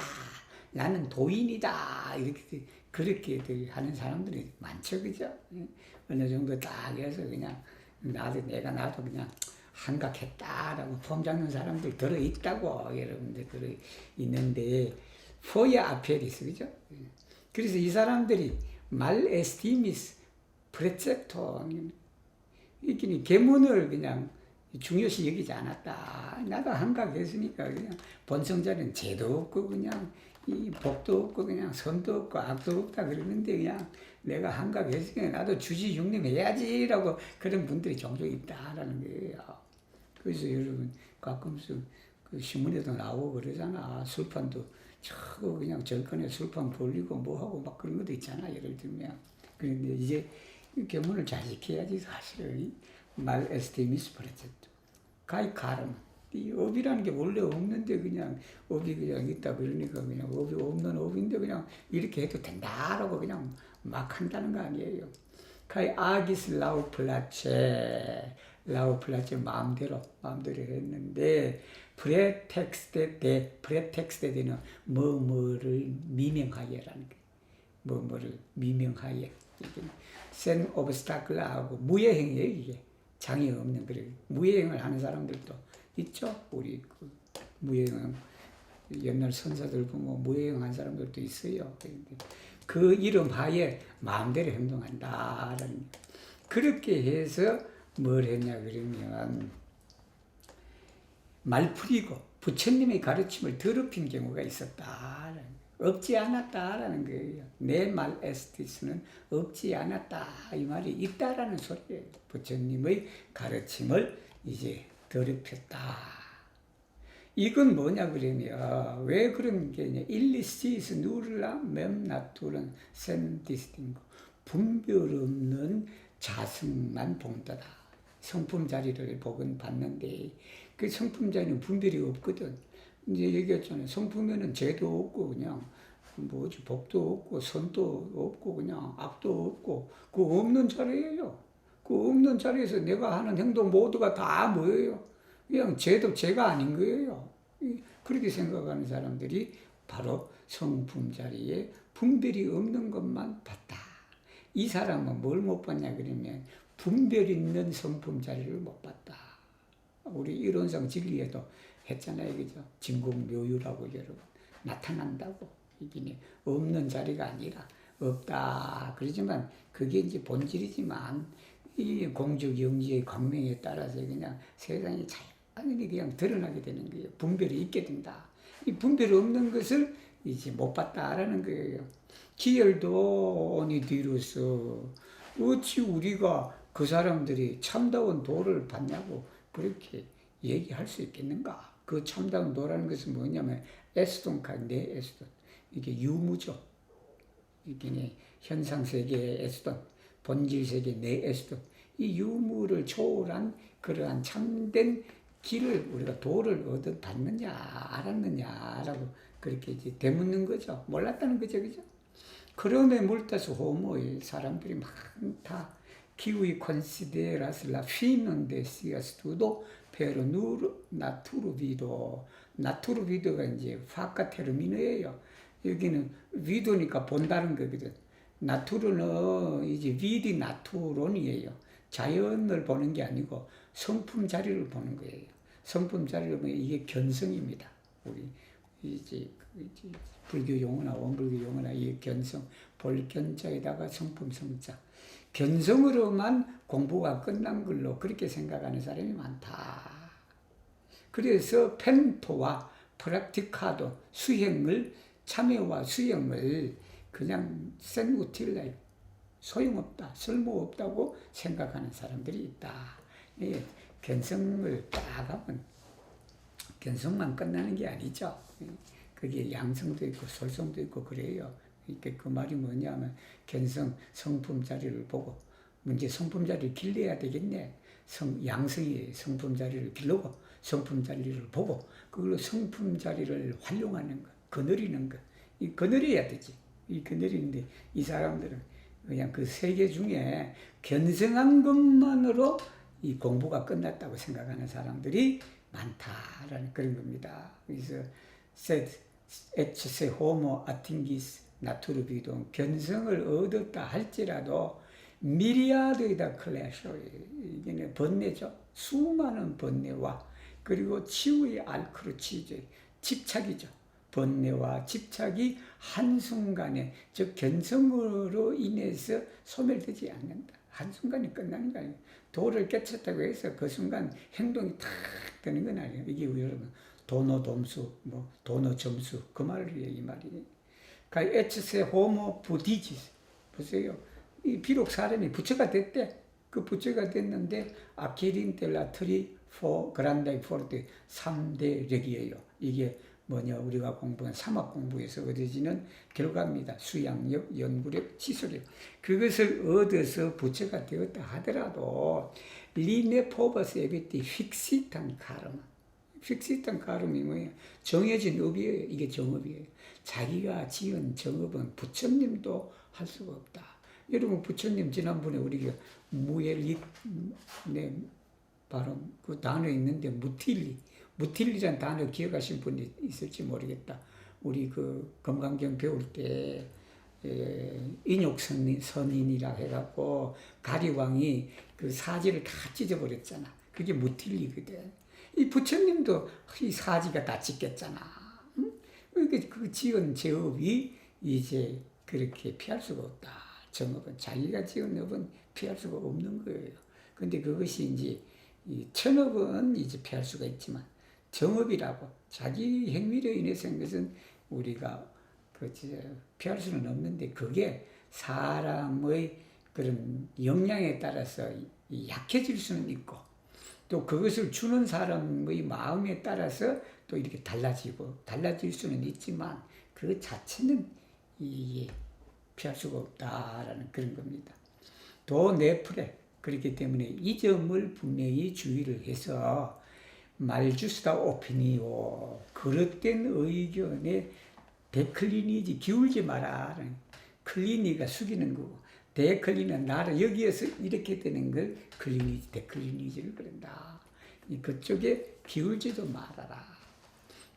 나는 도인이다. 이렇게 그렇게 하는 사람들이 많죠, 그죠? 어느 정도 딱 해서 그냥 나도 그냥 한각했다라고 폼 잡는 사람들 들어있다고 여러분들 들어있는데 포야 아페리스, 그죠? 그래서 이 사람들이 말 에스티미스 프레체토 이끼니 계문을 그냥 중요시 여기지 않았다. 나도 한각했으니까 그냥 본성자는 죄도 없고 그냥 이 복도 없고 그냥 선도 없고 악도 없다 그러는데 그냥 내가 한각했으니까 나도 주지육림 해야지라고 그런 분들이 종종 있다라는 거예요. 그래서 여러분 가끔씩 그 신문에도 나오고 그러잖아. 술판도 저거 그냥 절간에 술판 벌리고 뭐하고 막 그런 것도 있잖아. 예를 들면. 그런데 이제 견문을 잘 지켜야지 사실은 말 에스티미스 프레체토 가이 가르마 이 업이라는 게 원래 없는데 그냥 업이 그냥 있다 그러니까 그냥 업이 없는 업인데 그냥 이렇게 해도 된다라고 그냥 막 한다는 거 아니에요. 가이 아기스 라우플라체 마음대로 했는데 프레텍스테되는 뭐뭐를 미명하여라는 게 뭐뭐를 미명하여 센 오브스타클하고 무예행이에요. 이게 장애 없는 그래 무예행을 하는 사람들도 있죠. 우리 그 무예행 옛날 선사들 보면 무예행한 사람들도 있어요. 그 이름 하에 마음대로 행동한다라는 그렇게 해서 뭘 했냐 그러면 말풀이고 부처님의 가르침을 더럽힌 경우가 있었다라는 없지 않았다라는 거예요. 내 말 에스티스는 없지 않았다 이 말이 있다라는 소리예요. 부처님의 가르침을 이제 더럽혔다. 이건 뭐냐 그러면 왜 그런 게냐 일리시스 누르라 mem나투른 센디스팅고 분별 없는 자승만 본다다. 성품 자리를 복은 받는데 그 성품 자리는 분별이 없거든. 이제 얘기했잖아요. 성품에는 죄도 없고 그냥 뭐지 복도 없고 선도 없고 그냥 악도 없고 그 없는 자리예요. 그 없는 자리에서 내가 하는 행동 모두가 다 뭐예요? 그냥 죄도 죄가 아닌 거예요. 그렇게 생각하는 사람들이 바로 성품 자리에 분별이 없는 것만 봤다. 이 사람은 뭘 못 봤냐 그러면 분별 있는 성품 자리를 못 봤다. 우리 이론상 진리에도 했잖아요, 그죠? 진공묘유라고 여러분 나타난다고 이게 없는 자리가 아니라 없다. 그러지만 그게 이제 본질이지만 이 공적 영지의 광명에 따라서 그냥 세상이 자연히 그냥 드러나게 되는 거예요. 분별이 있게 된다. 이 분별이 없는 것을 이제 못 봤다라는 거예요. 기열도 오니 뒤로서 어찌 우리가 그 사람들이 참다운 도를 봤냐고 그렇게 얘기할 수 있겠는가? 그 참다운 도라는 것은 뭐냐면 에스톤카, 내 에스톤. 이게 유무죠. 이게 현상 세계의 에스톤, 본질 세계 내 에스톤. 이 유무를 초월한 그러한 참된 길을 우리가 도를 얻어 봤느냐, 알았느냐라고 그렇게 이제 되묻는 거죠. 몰랐다는 거죠, 그죠? 그럼에 물타서 호모의 사람들이 많다. Kiwi consideras la fine de sia studo per natura vido. natura vido가 이제 화과 테르미너예요. 여기는 vi도니까 본다는 거거든. 나투르는 이제 비디 나투론이에요. 자연을 보는 게 아니고 성품 자리를 보는 거예요. 성품 자리를 보면 이게 견성입니다. 우리 이제 불교 용어나 원불교 용어나 이 견성, 볼견자에다가 성품 성자. 견성으로만 공부가 끝난 걸로 그렇게 생각하는 사람이 많다. 그래서 펜토와 프락티카도 수행을 참여와 수행을 그냥 센우틸라이 소용없다, 쓸모없다고 생각하는 사람들이 있다. 예, 견성을 딱 하면 견성만 끝나는 게 아니죠. 그게 양성도 있고 솔성도 있고 그래요. 그 말이 뭐냐면 견성, 성품 자리를 보고 문제 성품 자리를 길러야 되겠네. 양성이 성품 자리를 길르고 성품 자리를 보고 그걸로 성품 자리를 활용하는 것, 거느리는 것. 이 거느려야 되지. 이 거느리는데 이 사람들은 그냥 그 세계 중에 견성한 것만으로 이 공부가 끝났다고 생각하는 사람들이 많다라는 그런 겁니다. 그래서 sed ecce homo attingis naturvidum 견성을 얻었다 할지라도 미리아드이다 클래쇼 이게 번뇌죠. 수많은 번뇌와 그리고 치유의 알크루치즈 집착이죠. 번뇌와 집착이 한순간에 즉 견성으로 인해서 소멸되지 않는다. 한순간에 끝나는 거 아니에요. 도를 깨쳤다고 해서 그 순간 행동이 탁 되는 건 아니에요. 이게 여러분 도노돔수, 뭐 도노점수 그 말이에요. 이 말이. 그러니까 에츠세 호모 부디지스 보세요. 이 비록 사람이 부처가 됐대. 그 부처가 됐는데 아케린 델라 트리 포 그란다이 포르트 3대 력이에요. 이게 뭐냐 우리가 공부한 사막 공부에서 얻어지는 결과입니다. 수양력, 연구력, 치수력. 그것을 얻어서 부처가 되었다 하더라도 리네 포버스 에비티 픽시탄 카르마. 픽시탄 카르마이 뭐예요? 정해진 업이에요. 이게 정업이에요. 자기가 지은 정업은 부처님도 할 수가 없다. 여러분 부처님 지난번에 우리가 무엘리 네 발음 그 단어 있는데 무틸리란 단어 기억하신 분이 있을지 모르겠다. 우리 그 금강경 배울 때 인욕 선인이라 해갖고 가리왕이 그 사지를 다 찢어버렸잖아. 그게 무틸리거든. 이 부처님도 이 사지가 다 찢겼잖아. 응? 그 지은 제업이 이제 그렇게 피할 수가 없다. 정업은 자기가 지은 업은 피할 수가 없는 거예요. 근데 그것이 이제 이 천업은 이제 피할 수가 있지만 정업이라고 자기 행위로 인해서 한 것은 우리가 피할 수는 없는데 그게 사람의 그런 역량에 따라서 약해질 수는 있고 또 그것을 주는 사람의 마음에 따라서 또 이렇게 달라질 수는 있지만 그 자체는 이게 피할 수가 없다라는 그런 겁니다. 도 네프레 그렇기 때문에 이 점을 분명히 주의를 해서 말주스다 오피니오 그릇된 의견에 데클리니지 기울지 마라. 클리니가 숙이는 거고 데클리는 나를 여기에서 이렇게 되는 걸 클리니지 데클리니지를 그런다. 그쪽에 기울지도 말아라.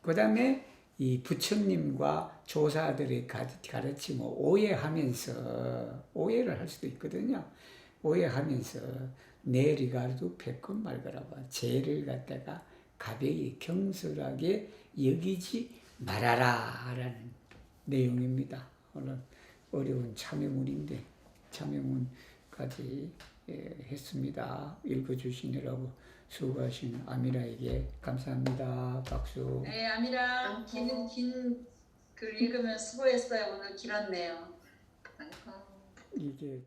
그 다음에 이 부처님과 조사들의 가르침을 오해를 할 수도 있거든요. 오해하면서 내 리가르도 백건 말거라고 죄를 갖다가 가벼이 경솔하게 여기지 말아라 라는 내용입니다. 오늘 어려운 참여문인데 참여문까지 했습니다. 읽어주시느라고 수고하신 아미라에게 감사합니다. 박수. 네, 아미라 긴 글 읽으면 수고했어요. 오늘 길었네요. 아이고. 이게